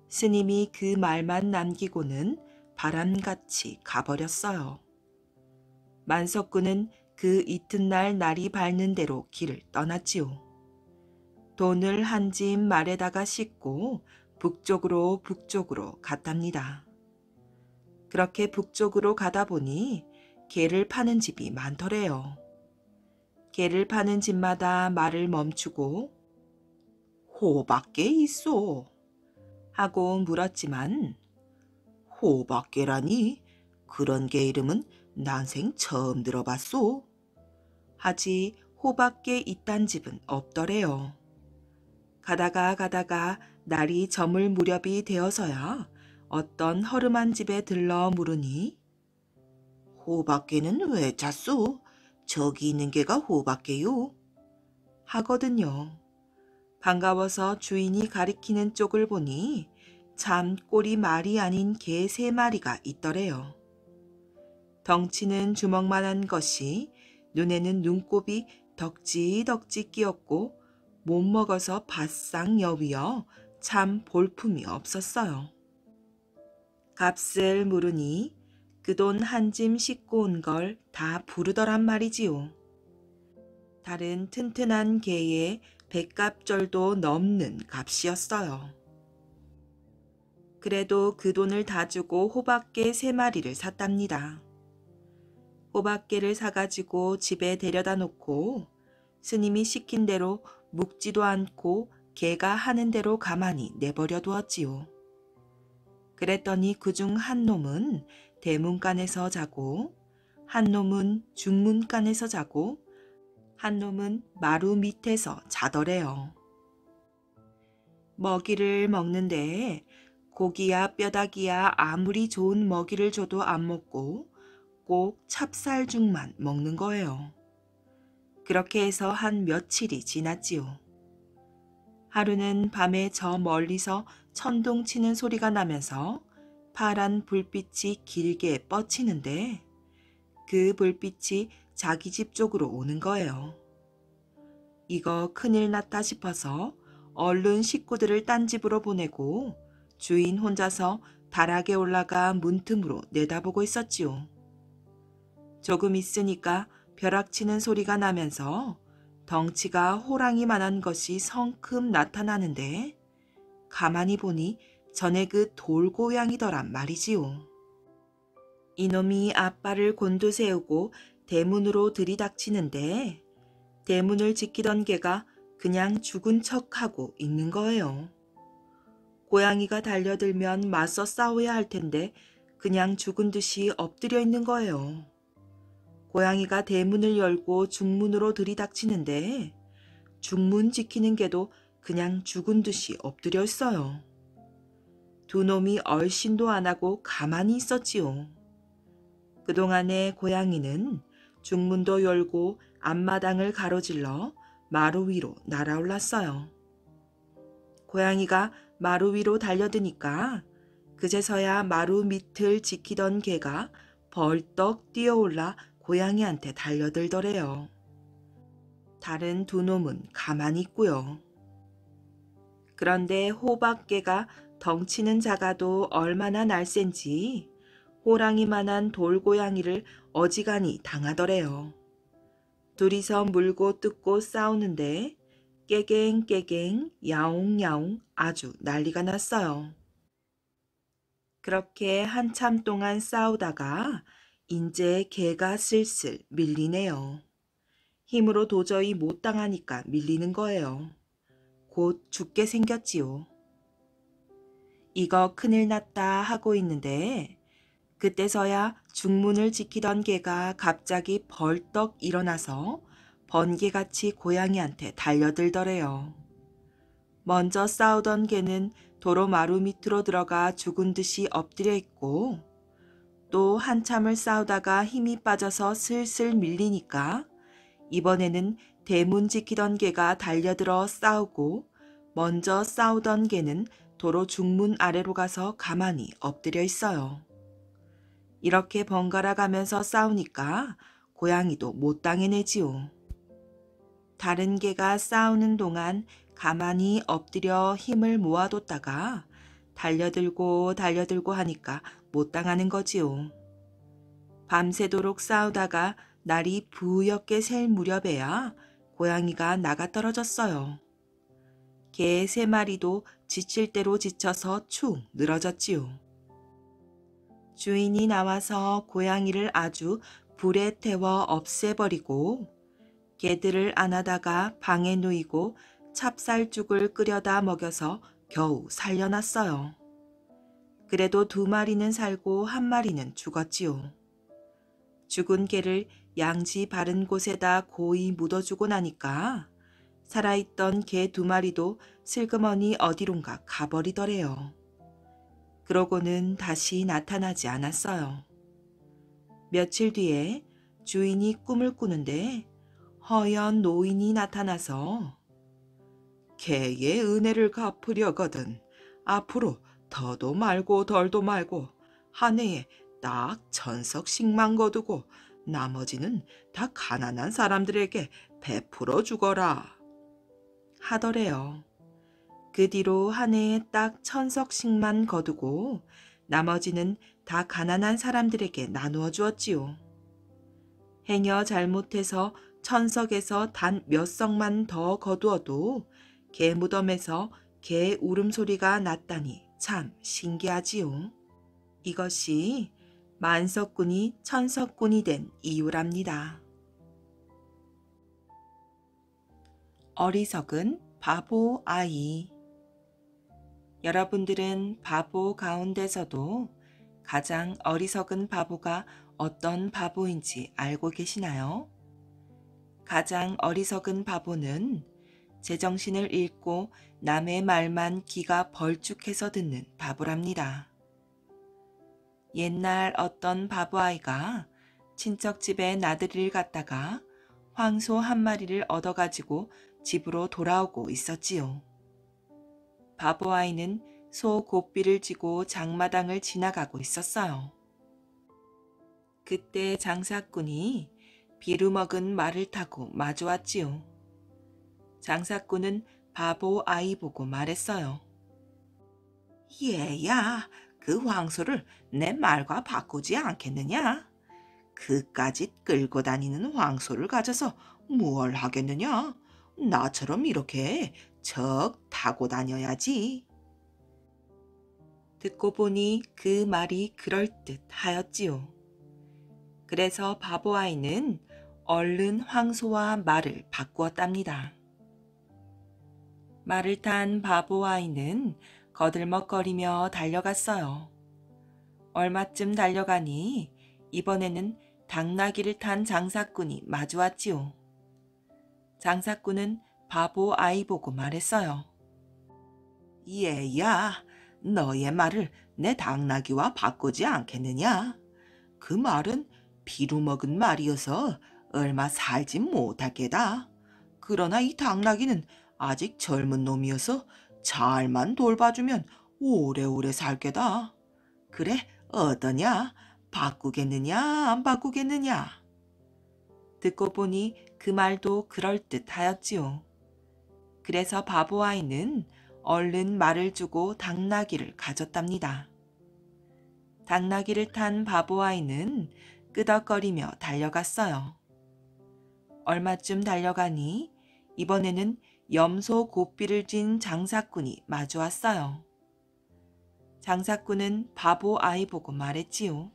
스님이 그 말만 남기고는 바람같이 가버렸어요. 만석군은 그 이튿날 날이 밝는 대로 길을 떠났지요. 돈을 한 짐 말에다가 싣고 북쪽으로 갔답니다. 그렇게 북쪽으로 가다 보니 개를 파는 집이 많더래요. 개를 파는 집마다 말을 멈추고 호박개 있소 하고 물었지만 호박개라니 그런 개 이름은 난생 처음 들어봤소. 하지 호박개 있단 집은 없더래요. 가다가 날이 저물 무렵이 되어서야 어떤 허름한 집에 들러 물으니 호박개는 왜 찾소? 저기 있는 개가 호박개요. 하거든요. 반가워서 주인이 가리키는 쪽을 보니 참 꼴이 말이 아닌 개 3마리가 있더래요. 덩치는 주먹만한 것이 눈에는 눈곱이 덕지덕지 끼었고 못 먹어서 바싹 여위어 참 볼품이 없었어요. 값을 물으니 그 돈 한 짐 싣고 온 걸 다 부르더란 말이지요. 다른 튼튼한 개의 100갑절도 넘는 값이었어요. 그래도 그 돈을 다 주고 호박개 3마리를 샀답니다. 호박개를 사가지고 집에 데려다 놓고 스님이 시킨 대로 묵지도 않고 개가 하는 대로 가만히 내버려 두었지요. 그랬더니 그중 한 놈은 대문간에서 자고 한 놈은 중문간에서 자고 한 놈은 마루 밑에서 자더래요. 먹이를 먹는데 고기야 뼈다귀야 아무리 좋은 먹이를 줘도 안 먹고 꼭 찹쌀죽만 먹는 거예요. 그렇게 해서 한 며칠이 지났지요. 하루는 밤에 저 멀리서 천둥 치는 소리가 나면서 파란 불빛이 길게 뻗치는데 그 불빛이 자기 집 쪽으로 오는 거예요. 이거 큰일 났다 싶어서 얼른 식구들을 딴 집으로 보내고 주인 혼자서 다락에 올라가 문틈으로 내다보고 있었지요. 조금 있으니까 벼락치는 소리가 나면서 덩치가 호랑이만한 것이 성큼 나타나는데 가만히 보니 전에 그 돌고양이더란 말이지요. 이놈이 아빠를 곤두세우고 대문으로 들이닥치는데 대문을 지키던 개가 그냥 죽은 척하고 있는 거예요. 고양이가 달려들면 맞서 싸워야 할 텐데 그냥 죽은 듯이 엎드려 있는 거예요. 고양이가 대문을 열고 중문으로 들이닥치는데 중문 지키는 개도 그냥 죽은 듯이 엎드려 있어요. 두 놈이 얼씬도 안 하고 가만히 있었지요. 그동안에 고양이는 중문도 열고 앞마당을 가로질러 마루 위로 날아올랐어요. 고양이가 마루 위로 달려드니까 그제서야 마루 밑을 지키던 개가 벌떡 뛰어올라 고양이한테 달려들더래요. 다른 두 놈은 가만히 있고요. 그런데 호박개가 덩치는 작아도 얼마나 날쌘지 호랑이만한 돌고양이를 어지간히 당하더래요. 둘이서 물고 뜯고 싸우는데 깨갱깨갱 야옹야옹 아주 난리가 났어요. 그렇게 한참 동안 싸우다가 인제 개가 슬슬 밀리네요. 힘으로 도저히 못 당하니까 밀리는 거예요. 곧 죽게 생겼지요. 이거 큰일 났다 하고 있는데 그때서야 중문을 지키던 개가 갑자기 벌떡 일어나서 번개같이 고양이한테 달려들더래요. 먼저 싸우던 개는 도로 마루 밑으로 들어가 죽은 듯이 엎드려 있고 또 한참을 싸우다가 힘이 빠져서 슬슬 밀리니까 이번에는 대문 지키던 개가 달려들어 싸우고 먼저 싸우던 개는 도로 중문 아래로 가서 가만히 엎드려 있어요. 이렇게 번갈아 가면서 싸우니까 고양이도 못 당해내지요. 다른 개가 싸우는 동안 가만히 엎드려 힘을 모아뒀다가 달려들고 하니까 못 당하는 거지요. 밤새도록 싸우다가 날이 부옇게 셀 무렵에야 고양이가 나가 떨어졌어요. 개 3마리도 지칠 대로 지쳐서 축 늘어졌지요. 주인이 나와서 고양이를 아주 불에 태워 없애버리고 개들을 안아다가 방에 누이고 찹쌀죽을 끓여다 먹여서 겨우 살려놨어요. 그래도 2마리는 살고 1마리는 죽었지요. 죽은 개를 양지 바른 곳에다 고이 묻어주고 나니까 살아있던 개 2마리도 슬그머니 어디론가 가버리더래요. 그러고는 다시 나타나지 않았어요. 며칠 뒤에 주인이 꿈을 꾸는데 허연 노인이 나타나서 개의 은혜를 갚으려거든 앞으로 더도 말고 덜도 말고 한 해에 딱 1000석씩만 거두고 나머지는 다 가난한 사람들에게 베풀어 주거라 하더래요. 그 뒤로 한 해에 딱 1000석씩만 거두고 나머지는 다 가난한 사람들에게 나누어 주었지요. 행여 잘못해서 1000석에서 단 몇 석만 더 거두어도 개 무덤에서 개 울음소리가 났다니 참 신기하지요. 이것이 만석군이 천석군이 된 이유랍니다. 어리석은 바보 아이. 여러분들은 바보 가운데서도 가장 어리석은 바보가 어떤 바보인지 알고 계시나요? 가장 어리석은 바보는 제정신을 잃고 남의 말만 귀가 벌쭉해서 듣는 바보랍니다. 옛날 어떤 바보아이가 친척집에 나들이를 갔다가 황소 1마리를 얻어가지고 집으로 돌아오고 있었지요. 바보 아이는 소 고삐를 쥐고 장마당을 지나가고 있었어요. 그때 장사꾼이 비루먹은 말을 타고 마주왔지요. 장사꾼은 바보 아이 보고 말했어요. 얘야, 그 황소를 내 말과 바꾸지 않겠느냐? 그까짓 끌고 다니는 황소를 가져서 무얼 하겠느냐? 나처럼 이렇게 척 타고 다녀야지. 듣고 보니 그 말이 그럴듯 하였지요. 그래서 바보 아이는 얼른 황소와 말을 바꾸었답니다. 말을 탄 바보 아이는 거들먹거리며 달려갔어요. 얼마쯤 달려가니 이번에는 당나귀를 탄 장사꾼이 마주왔지요. 장사꾼은 바보 아이 보고 말했어요. 얘야, 너의 말을 내 당나귀와 바꾸지 않겠느냐? 그 말은 비루먹은 말이어서 얼마 살지 못할 게다. 그러나 이 당나귀는 아직 젊은 놈이어서 잘만 돌봐주면 오래오래 살 게다. 그래, 어떠냐? 바꾸겠느냐, 안 바꾸겠느냐? 듣고 보니 그 말도 그럴듯하였지요. 그래서 바보 아이는 얼른 말을 주고 당나귀를 가졌답니다. 당나귀를 탄 바보 아이는 끄덕거리며 달려갔어요. 얼마쯤 달려가니 이번에는 염소 고삐를 쥔 장사꾼이 마주왔어요. 장사꾼은 바보 아이 보고 말했지요.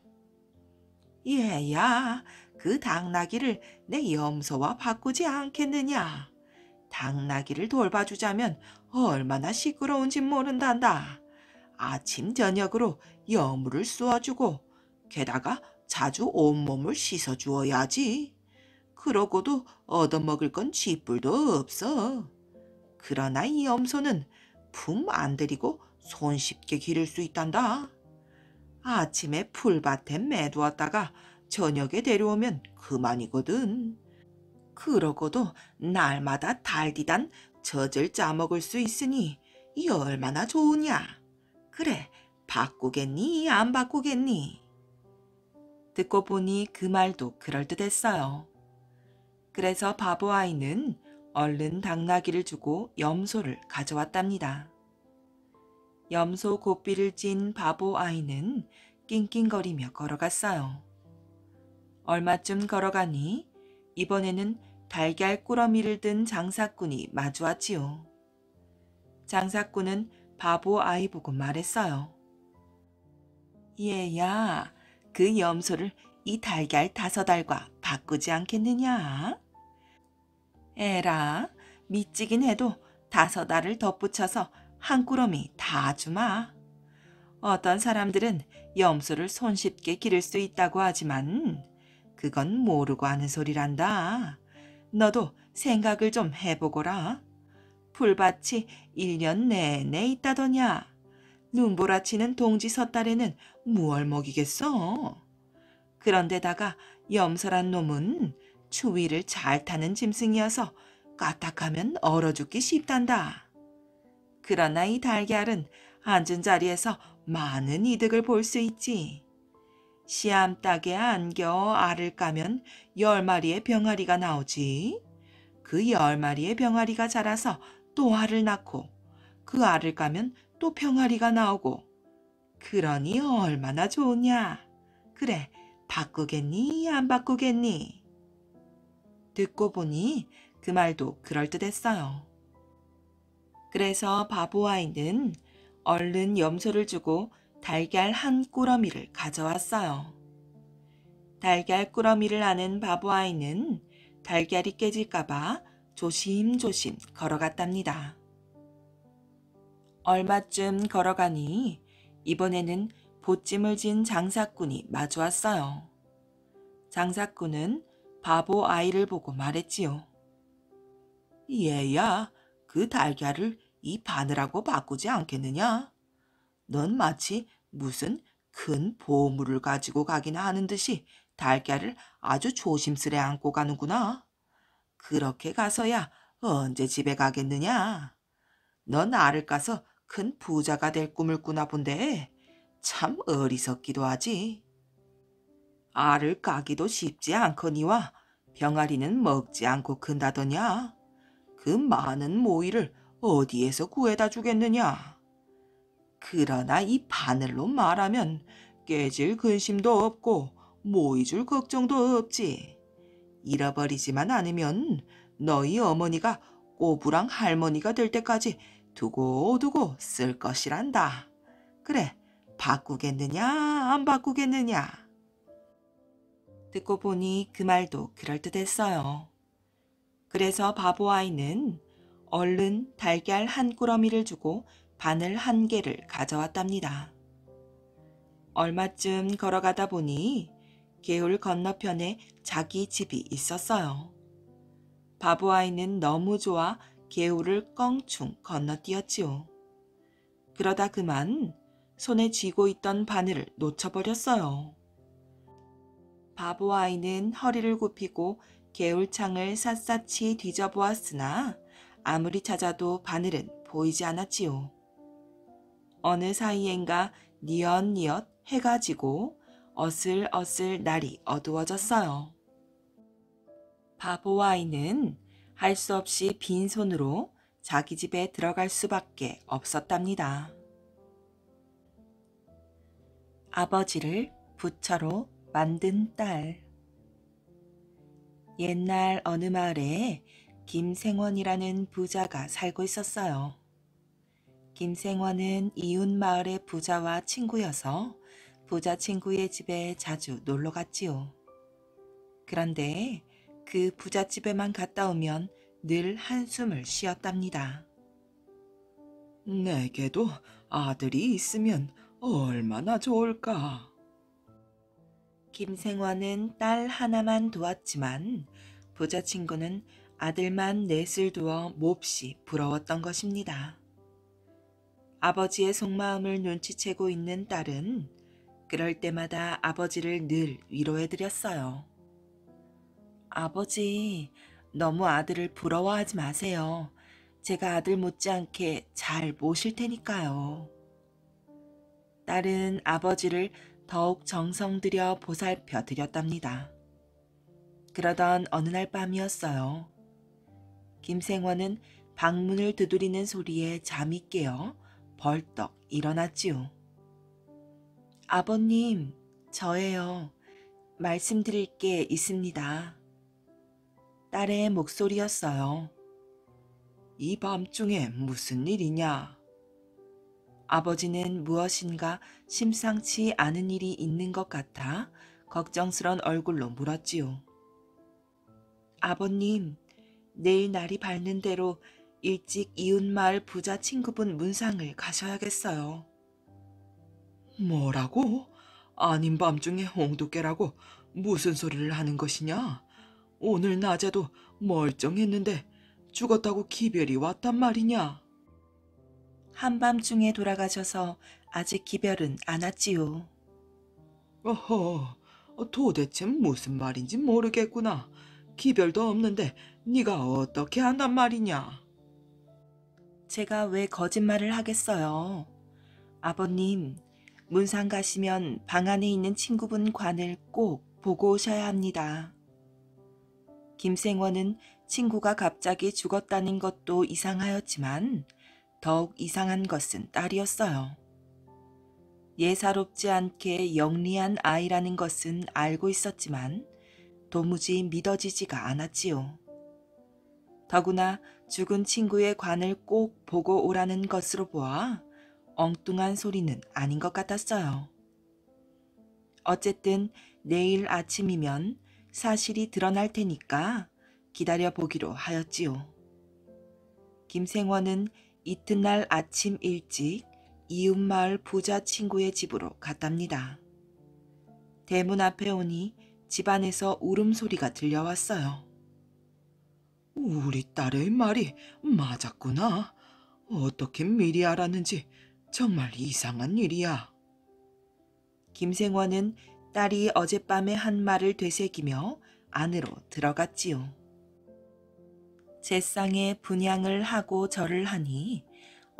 얘야, 그 당나귀를 내 염소와 바꾸지 않겠느냐? 당나귀를 돌봐주자면 얼마나 시끄러운지 모른단다. 아침 저녁으로 여물을 쏘아주고 게다가 자주 온몸을 씻어주어야지. 그러고도 얻어먹을 건 쥐뿔도 없어. 그러나 이 염소는 품 안 들이고 손쉽게 기를 수 있단다. 아침에 풀밭에 매두었다가 저녁에 데려오면 그만이거든. 그러고도 날마다 달디단 젖을 짜먹을 수 있으니 이 얼마나 좋으냐. 그래, 바꾸겠니, 안 바꾸겠니? 듣고 보니 그 말도 그럴듯했어요. 그래서 바보 아이는 얼른 당나귀를 주고 염소를 가져왔답니다. 염소 고삐를 찐 바보 아이는 낑낑거리며 걸어갔어요. 얼마쯤 걸어가니 이번에는 달걀 꾸러미를 든 장사꾼이 마주왔지요. 장사꾼은 바보 아이 보고 말했어요. 얘야, 그 염소를 이 달걀 5알과 바꾸지 않겠느냐? 에라, 미치긴 해도 5알을 덧붙여서 한 꾸러미 다 주마. 어떤 사람들은 염소를 손쉽게 기를 수 있다고 하지만 그건 모르고 하는 소리란다. 너도 생각을 좀 해보거라. 풀밭이 1년 내내 있다더냐. 눈보라치는 동지 섣달에는 무얼 먹이겠어. 그런데다가 염소란 놈은 추위를 잘 타는 짐승이어서 까딱하면 얼어 죽기 쉽단다. 그러나 이 달걀은 앉은 자리에서 많은 이득을 볼 수 있지. 씨암탉에 안겨 알을 까면 10마리의 병아리가 나오지. 그 10마리의 병아리가 자라서 또 알을 낳고 그 알을 까면 또 병아리가 나오고. 그러니 얼마나 좋으냐. 그래, 바꾸겠니, 안 바꾸겠니? 듣고 보니 그 말도 그럴듯했어요. 그래서 바보 아이는 얼른 염소를 주고 달걀 한 꾸러미를 가져왔어요. 달걀 꾸러미를 아는 바보 아이는 달걀이 깨질까봐 조심조심 걸어갔답니다. 얼마쯤 걸어가니 이번에는 보찜을 진 장사꾼이 마주왔어요. 장사꾼은 바보 아이를 보고 말했지요. 얘야, 그 달걀을 이 바늘하고 바꾸지 않겠느냐? 넌 마치 무슨 큰 보물을 가지고 가기나 하는 듯이 달걀을 아주 조심스레 안고 가는구나. 그렇게 가서야 언제 집에 가겠느냐? 넌 알을 까서 큰 부자가 될 꿈을 꾸나 본데 참 어리석기도 하지. 알을 까기도 쉽지 않거니와 병아리는 먹지 않고 큰다더냐. 그 많은 모이를 어디에서 구해다 주겠느냐. 그러나 이 바늘로 말하면 깨질 근심도 없고 모이줄 걱정도 없지. 잃어버리지만 않으면 너희 어머니가 꼬부랑 할머니가 될 때까지 두고두고 쓸 것이란다. 그래, 바꾸겠느냐, 안 바꾸겠느냐. 듣고 보니 그 말도 그럴듯했어요. 그래서 바보 아이는 얼른 달걀 한 꾸러미를 주고 바늘 한 개를 가져왔답니다. 얼마쯤 걸어가다 보니 개울 건너편에 자기 집이 있었어요. 바보 아이는 너무 좋아 개울을 껑충 건너뛰었지요. 그러다 그만 손에 쥐고 있던 바늘을 놓쳐버렸어요. 바보 아이는 허리를 굽히고 개울창을 샅샅이 뒤져보았으나 아무리 찾아도 바늘은 보이지 않았지요. 어느 사이엔가 뉘엿뉘엿 해가 지고 어슬어슬 날이 어두워졌어요. 바보 아이는 할 수 없이 빈손으로 자기 집에 들어갈 수밖에 없었답니다. 아버지를 부처로 만든 딸. 옛날 어느 마을에 김생원이라는 부자가 살고 있었어요. 김생원은 이웃 마을의 부자와 친구여서 부자 친구의 집에 자주 놀러 갔지요. 그런데 그 부잣집에만 갔다 오면 늘 한숨을 쉬었답니다. 내게도 아들이 있으면 얼마나 좋을까. 김생원은 딸 하나만 두었지만 부자 친구는 아들만 넷을 두어 몹시 부러웠던 것입니다. 아버지의 속마음을 눈치채고 있는 딸은 그럴 때마다 아버지를 늘 위로해드렸어요. 아버지, 너무 아들을 부러워하지 마세요. 제가 아들 못지않게 잘 모실 테니까요. 딸은 아버지를 더욱 정성 들여 보살펴 드렸답니다. 그러던 어느 날 밤이었어요. 김생원은 방문을 두드리는 소리에 잠이 깨어 벌떡 일어났지요. 아버님, 저예요. 말씀드릴 게 있습니다. 딸의 목소리였어요. 이 밤중에 무슨 일이냐? 아버지는 무엇인가 심상치 않은 일이 있는 것 같아 걱정스런 얼굴로 물었지요. 아버님, 내일 날이 밝는 대로 일찍 이웃마을 부자 친구분 문상을 가셔야겠어요. 뭐라고? 아닌 밤중에 홍두깨라고 무슨 소리를 하는 것이냐? 오늘 낮에도 멀쩡했는데 죽었다고 기별이 왔단 말이냐? 한밤중에 돌아가셔서 아직 기별은 안 왔지요. 어허, 도대체 무슨 말인지 모르겠구나. 기별도 없는데 네가 어떻게 한단 말이냐? 제가 왜 거짓말을 하겠어요. 아버님, 문상 가시면 방 안에 있는 친구분 관을 꼭 보고 오셔야 합니다. 김생원은 친구가 갑자기 죽었다는 것도 이상하였지만 더욱 이상한 것은 딸이었어요. 예사롭지 않게 영리한 아이라는 것은 알고 있었지만 도무지 믿어지지가 않았지요. 더구나 죽은 친구의 관을 꼭 보고 오라는 것으로 보아 엉뚱한 소리는 아닌 것 같았어요. 어쨌든 내일 아침이면 사실이 드러날 테니까 기다려 보기로 하였지요. 김생원은 이튿날 아침 일찍 이웃마을 부자 친구의 집으로 갔답니다. 대문 앞에 오니 집안에서 울음소리가 들려왔어요. 우리 딸의 말이 맞았구나. 어떻게 미리 알았는지 정말 이상한 일이야. 김생원은 딸이 어젯밤에 한 말을 되새기며 안으로 들어갔지요. 제상에 분향을 하고 절을 하니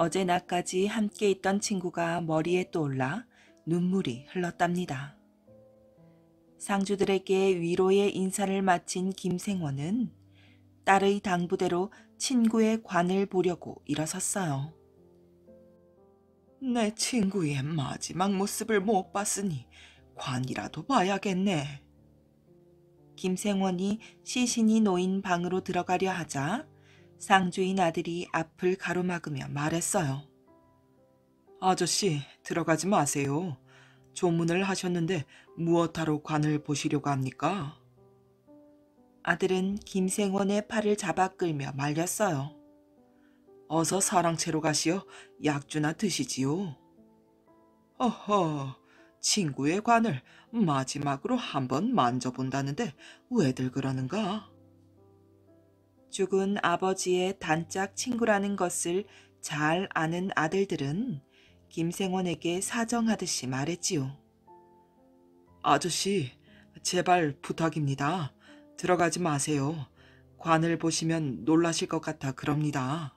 어제 낮까지 함께 있던 친구가 머리에 떠올라 눈물이 흘렀답니다. 상주들에게 위로의 인사를 마친 김생원은 딸의 당부대로 친구의 관을 보려고 일어섰어요. 내 친구의 마지막 모습을 못 봤으니 관이라도 봐야겠네. 김생원이 시신이 놓인 방으로 들어가려 하자 상주인 아들이 앞을 가로막으며 말했어요. 아저씨, 들어가지 마세요. 조문을 하셨는데 무엇하러 관을 보시려고 합니까? 아들은 김생원의 팔을 잡아 끌며 말렸어요. 어서 사랑채로 가시어 약주나 드시지요. 어허, 친구의 관을 마지막으로 한번 만져본다는데 왜들 그러는가? 죽은 아버지의 단짝 친구라는 것을 잘 아는 아들들은 김생원에게 사정하듯이 말했지요. 아저씨, 제발 부탁입니다. 들어가지 마세요. 관을 보시면 놀라실 것 같아 그럽니다.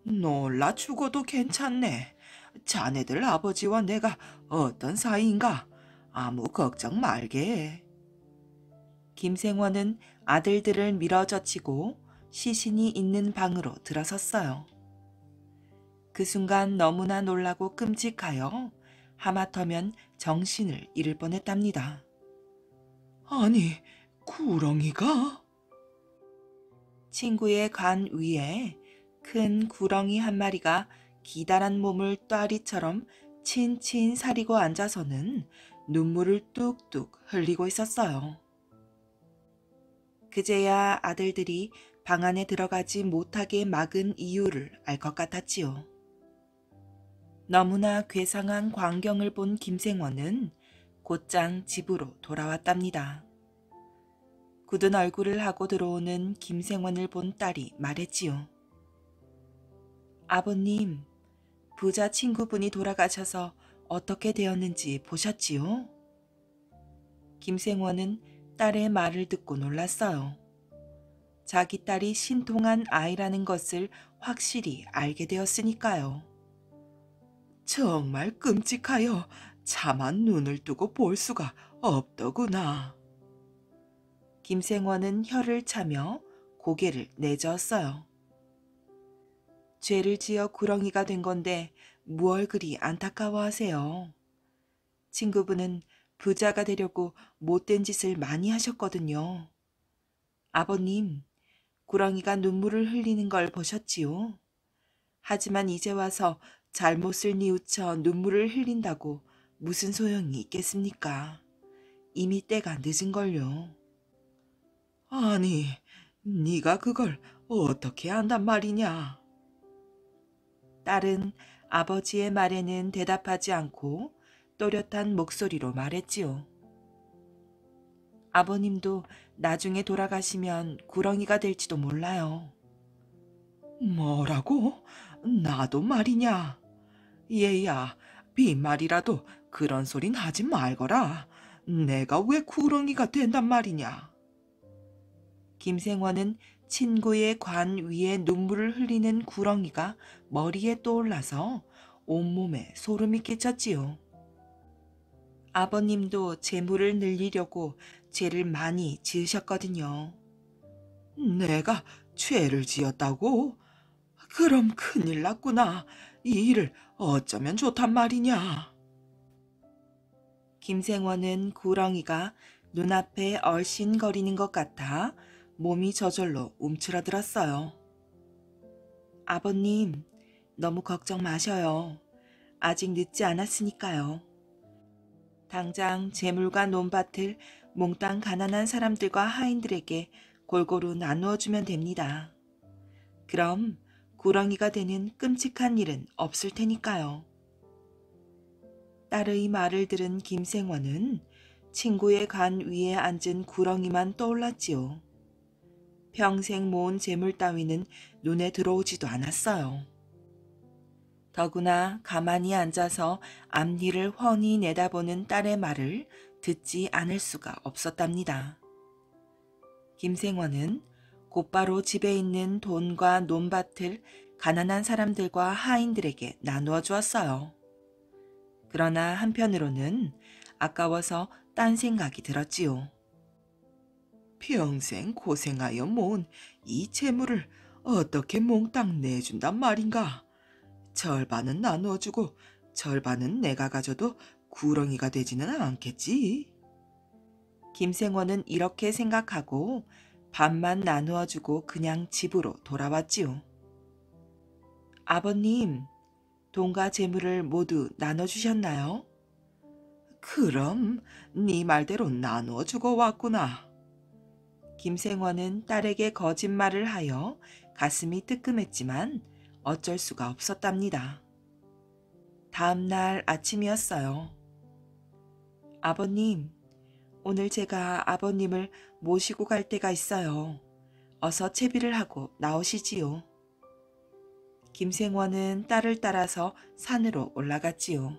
놀라 죽어도 괜찮네. 자네들 아버지와 내가 어떤 사이인가? 아무 걱정 말게. 김생원은 아들들을 밀어젖히고 시신이 있는 방으로 들어섰어요. 그 순간 너무나 놀라고 끔찍하여 하마터면 정신을 잃을 뻔했답니다. 아니, 구렁이가? 친구의 관 위에 큰 구렁이 한 마리가 기다란 몸을 또아리처럼 친친 사리고 앉아서는 눈물을 뚝뚝 흘리고 있었어요. 그제야 아들들이 방 안에 들어가지 못하게 막은 이유를 알 것 같았지요. 너무나 괴상한 광경을 본 김생원은 곧장 집으로 돌아왔답니다. 굳은 얼굴을 하고 들어오는 김생원을 본 딸이 말했지요. 아버님, 부자 친구분이 돌아가셔서 어떻게 되었는지 보셨지요? 김생원은 딸의 말을 듣고 놀랐어요. 자기 딸이 신통한 아이라는 것을 확실히 알게 되었으니까요. 정말 끔찍하여 차마 눈을 뜨고 볼 수가 없더구나. 김생원은 혀를 차며 고개를 내저었어요. 죄를 지어 구렁이가 된 건데 무얼 그리 안타까워하세요. 친구분은 부자가 되려고 못된 짓을 많이 하셨거든요. 아버님, 구렁이가 눈물을 흘리는 걸 보셨지요? 하지만 이제 와서 잘못을 뉘우쳐 눈물을 흘린다고 무슨 소용이 있겠습니까? 이미 때가 늦은걸요. 아니, 네가 그걸 어떻게 안단 말이냐? 딸은 아버지의 말에는 대답하지 않고 또렷한 목소리로 말했지요. 아버님도 나중에 돌아가시면 구렁이가 될지도 몰라요. 뭐라고? 나도 말이냐? 얘야, 빈말이라도 그런 소린 하지 말거라. 내가 왜 구렁이가 된단 말이냐? 김생원은 친구의 관 위에 눈물을 흘리는 구렁이가 머리에 떠올라서 온몸에 소름이 끼쳤지요. 아버님도 재물을 늘리려고 죄를 많이 지으셨거든요. 내가 죄를 지었다고? 그럼 큰일 났구나. 이 일을 어쩌면 좋단 말이냐. 김생원은 구렁이가 눈앞에 얼씬거리는 것 같아 몸이 저절로 움츠러들었어요. 아버님, 너무 걱정 마셔요. 아직 늦지 않았으니까요. 당장 재물과 논밭을 몽땅 가난한 사람들과 하인들에게 골고루 나누어 주면 됩니다. 그럼 구렁이가 되는 끔찍한 일은 없을 테니까요. 딸의 말을 들은 김생원은 친구의 관 위에 앉은 구렁이만 떠올랐지요. 평생 모은 재물 따위는 눈에 들어오지도 않았어요. 더구나 가만히 앉아서 앞니를 훤히 내다보는 딸의 말을 듣지 않을 수가 없었답니다. 김생원은 곧바로 집에 있는 돈과 논밭을 가난한 사람들과 하인들에게 나누어 주었어요. 그러나 한편으로는 아까워서 딴 생각이 들었지요. 평생 고생하여 모은 이 재물을 어떻게 몽땅 내준단 말인가? 절반은 나누어주고 절반은 내가 가져도 구렁이가 되지는 않겠지. 김생원은 이렇게 생각하고 반만 나누어주고 그냥 집으로 돌아왔지요. 아버님, 돈과 재물을 모두 나눠주셨나요? 그럼 네 말대로 나누어주고 왔구나. 김생원은 딸에게 거짓말을 하여 가슴이 뜨끔했지만 어쩔 수가 없었답니다. 다음 날 아침이었어요. 아버님, 오늘 제가 아버님을 모시고 갈 때가 있어요. 어서 채비를 하고 나오시지요. 김생원은 딸을 따라서 산으로 올라갔지요.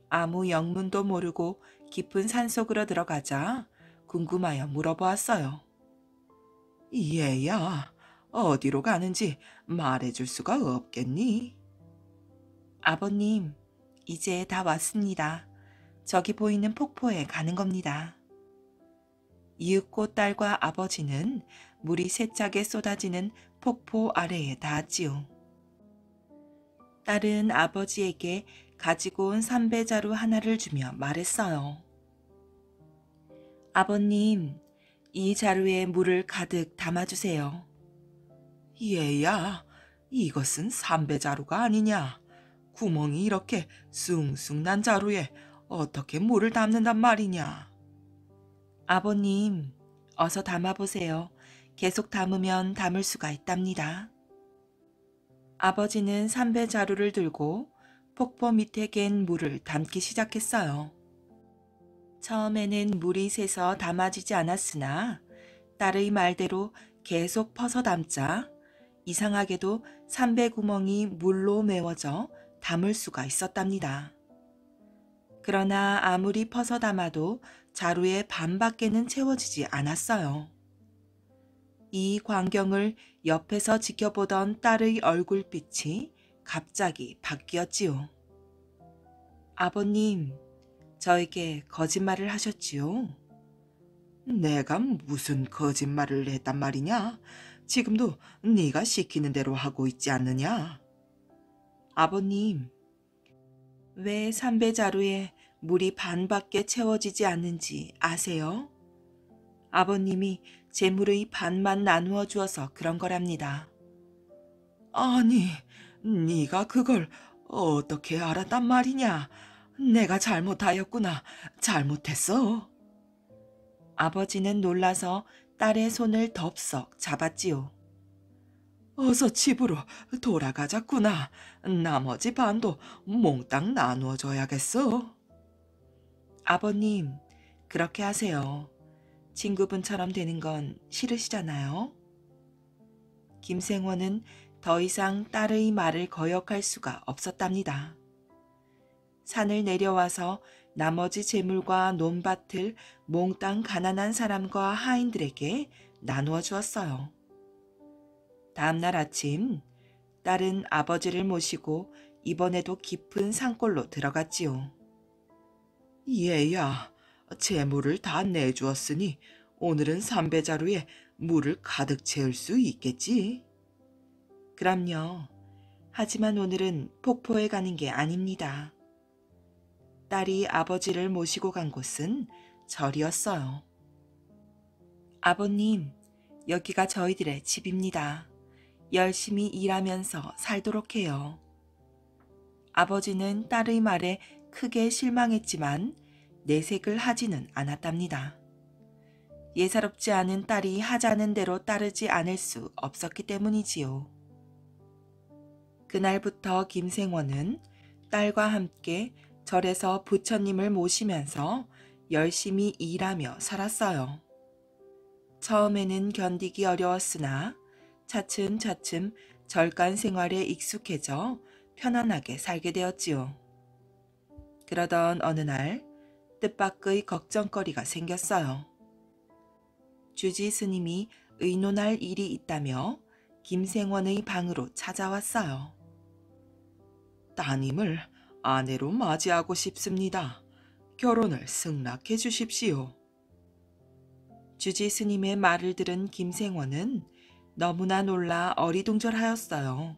아무 영문도 모르고 깊은 산속으로 들어가자 궁금하여 물어보았어요. 얘야, 어디로 가는지 말해줄 수가 없겠니? 아버님, 이제 다 왔습니다. 저기 보이는 폭포에 가는 겁니다. 이윽고 딸과 아버지는 물이 세차게 쏟아지는 폭포 아래에 닿았지요. 딸은 아버지에게 가지고 온 삼배자루 하나를 주며 말했어요. 아버님, 이 자루에 물을 가득 담아주세요. 얘야, 이것은 삼배자루가 아니냐. 구멍이 이렇게 숭숭 난 자루에 어떻게 물을 담는단 말이냐. 아버님, 어서 담아보세요. 계속 담으면 담을 수가 있답니다. 아버지는 삼배자루를 들고 폭포 밑에 갠 물을 담기 시작했어요. 처음에는 물이 새서 담아지지 않았으나 딸의 말대로 계속 퍼서 담자 이상하게도 삼배 구멍이 물로 메워져 담을 수가 있었답니다. 그러나 아무리 퍼서 담아도 자루의 반밖에는 채워지지 않았어요. 이 광경을 옆에서 지켜보던 딸의 얼굴빛이 갑자기 바뀌었지요. 아버님, 저에게 거짓말을 하셨지요? 내가 무슨 거짓말을 했단 말이냐? 지금도 네가 시키는 대로 하고 있지 않느냐? 아버님, 왜 삼배자루에 물이 반밖에 채워지지 않는지 아세요? 아버님이 제 물의 반만 나누어 주어서 그런 거랍니다. 아니, 네가 그걸 어떻게 알았단 말이냐? 내가 잘못하였구나. 잘못했어. 아버지는 놀라서 딸의 손을 덥석 잡았지요. 어서 집으로 돌아가자꾸나. 나머지 반도 몽땅 나누어 줘야겠어. 아버님, 그렇게 하세요. 친구분처럼 되는 건 싫으시잖아요. 김생원은 더 이상 딸의 말을 거역할 수가 없었답니다. 산을 내려와서 나머지 재물과 논밭을 몽땅 가난한 사람과 하인들에게 나누어 주었어요. 다음 날 아침, 딸은 아버지를 모시고 이번에도 깊은 산골로 들어갔지요. 얘야, 재물을 다 내주었으니 오늘은 삼배자루에 물을 가득 채울 수 있겠지? 그럼요. 하지만 오늘은 폭포에 가는 게 아닙니다. 딸이 아버지를 모시고 간 곳은 절이었어요. 아버님, 여기가 저희들의 집입니다. 열심히 일하면서 살도록 해요. 아버지는 딸의 말에 크게 실망했지만 내색을 하지는 않았답니다. 예사롭지 않은 딸이 하자는 대로 따르지 않을 수 없었기 때문이지요. 그날부터 김생원은 딸과 함께 절에서 부처님을 모시면서 열심히 일하며 살았어요. 처음에는 견디기 어려웠으나 차츰차츰 절간 생활에 익숙해져 편안하게 살게 되었지요. 그러던 어느 날 뜻밖의 걱정거리가 생겼어요. 주지 스님이 의논할 일이 있다며 김생원의 방으로 찾아왔어요. 따님을 아내로 맞이하고 싶습니다. 결혼을 승낙해 주십시오. 주지 스님의 말을 들은 김생원은 너무나 놀라 어리둥절하였어요.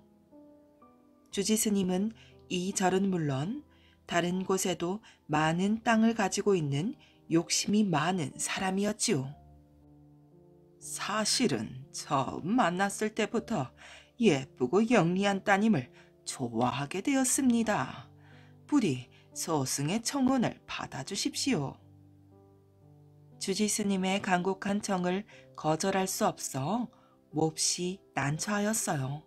주지 스님은 이 절은 물론 다른 곳에도 많은 땅을 가지고 있는 욕심이 많은 사람이었지요. 사실은 처음 만났을 때부터 예쁘고 영리한 따님을 좋아하게 되었습니다. 부디 소승의 청혼을 받아주십시오. 주지 스님의 간곡한 청을 거절할 수 없어 몹시 난처하였어요.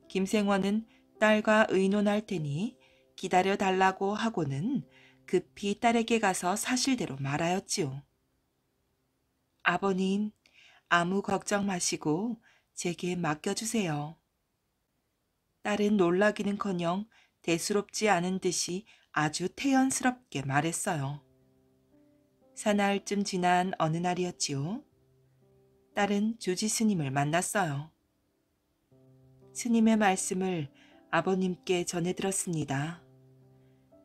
김생원은 딸과 의논할 테니 기다려 달라고 하고는 급히 딸에게 가서 사실대로 말하였지요. 아버님, 아무 걱정 마시고 제게 맡겨주세요. 딸은 놀라기는커녕 대수롭지 않은 듯이 아주 태연스럽게 말했어요. 사나흘쯤 지난 어느 날이었지요. 딸은 주지 스님을 만났어요. 스님의 말씀을 아버님께 전해들었습니다.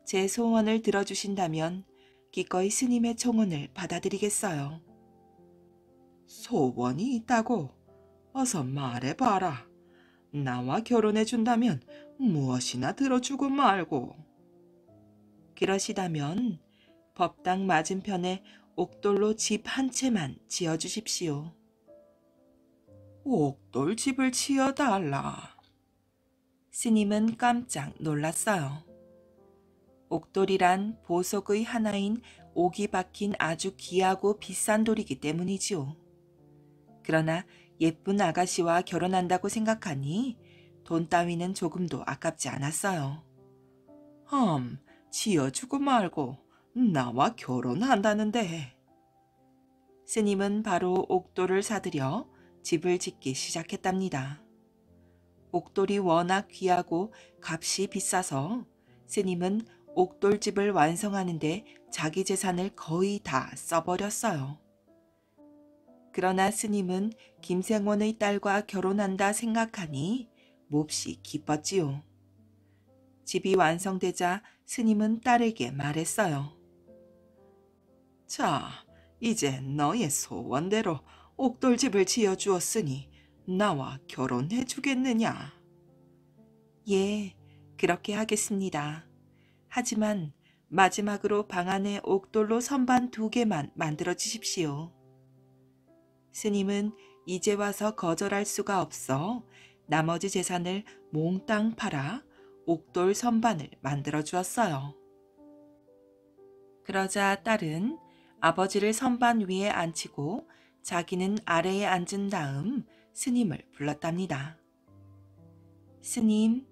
제 소원을 들어주신다면 기꺼이 스님의 청혼을 받아들이겠어요. 소원이 있다고? 어서 말해봐라. 나와 결혼해준다면 무엇이나 들어주고 말고. 그러시다면 법당 맞은편에 옥돌로 집 한 채만 지어주십시오. 옥돌 집을 지어달라. 스님은 깜짝 놀랐어요. 옥돌이란 보석의 하나인 옥이 박힌 아주 귀하고 비싼 돌이기 때문이지요. 그러나 예쁜 아가씨와 결혼한다고 생각하니 돈 따위는 조금도 아깝지 않았어요. 지어주고 말고 나와 결혼한다는데. 스님은 바로 옥돌을 사들여 집을 짓기 시작했답니다. 옥돌이 워낙 귀하고 값이 비싸서 스님은 옥돌집을 완성하는데 자기 재산을 거의 다 써버렸어요. 그러나 스님은 김생원의 딸과 결혼한다 생각하니 몹시 기뻤지요. 집이 완성되자 스님은 딸에게 말했어요. 자, 이제 너의 소원대로 옥돌집을 지어주었으니 나와 결혼해 주겠느냐? 예, 그렇게 하겠습니다. 하지만 마지막으로 방 안에 옥돌로 선반 2개만 만들어 주십시오. 스님은 이제 와서 거절할 수가 없어 나머지 재산을 몽땅 팔아 옥돌 선반을 만들어 주었어요. 그러자 딸은 아버지를 선반 위에 앉히고 자기는 아래에 앉은 다음 스님을 불렀답니다. 스님,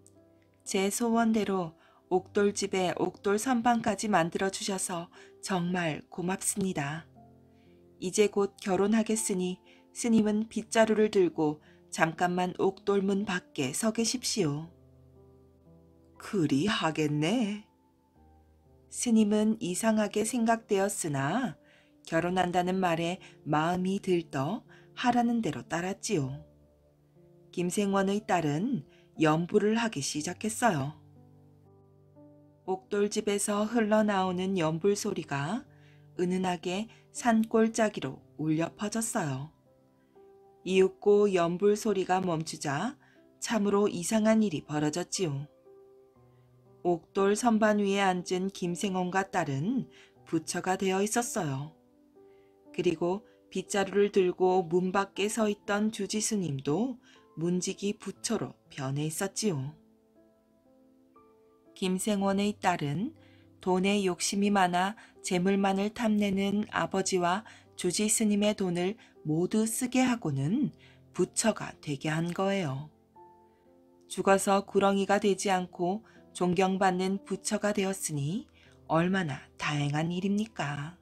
제 소원대로 옥돌집에 옥돌 선반까지 만들어 주셔서 정말 고맙습니다. 이제 곧 결혼하겠으니 스님은 빗자루를 들고 잠깐만 옥돌문 밖에 서 계십시오. 그리 하겠네. 스님은 이상하게 생각되었으나 결혼한다는 말에 마음이 들떠 하라는 대로 따랐지요. 김생원의 딸은 연부를 하기 시작했어요. 옥돌집에서 흘러나오는 연불 소리가 은은하게 산골짜기로 울려 퍼졌어요. 이윽고 연불 소리가 멈추자 참으로 이상한 일이 벌어졌지요. 옥돌 선반 위에 앉은 김생원과 딸은 부처가 되어 있었어요. 그리고 빗자루를 들고 문 밖에 서 있던 주지스님도 문지기 부처로 변해 있었지요. 김생원의 딸은 돈에 욕심이 많아 재물만을 탐내는 아버지와 주지스님의 돈을 모두 쓰게 하고는 부처가 되게 한 거예요. 죽어서 구렁이가 되지 않고 존경받는 부처가 되었으니 얼마나 다행한 일입니까?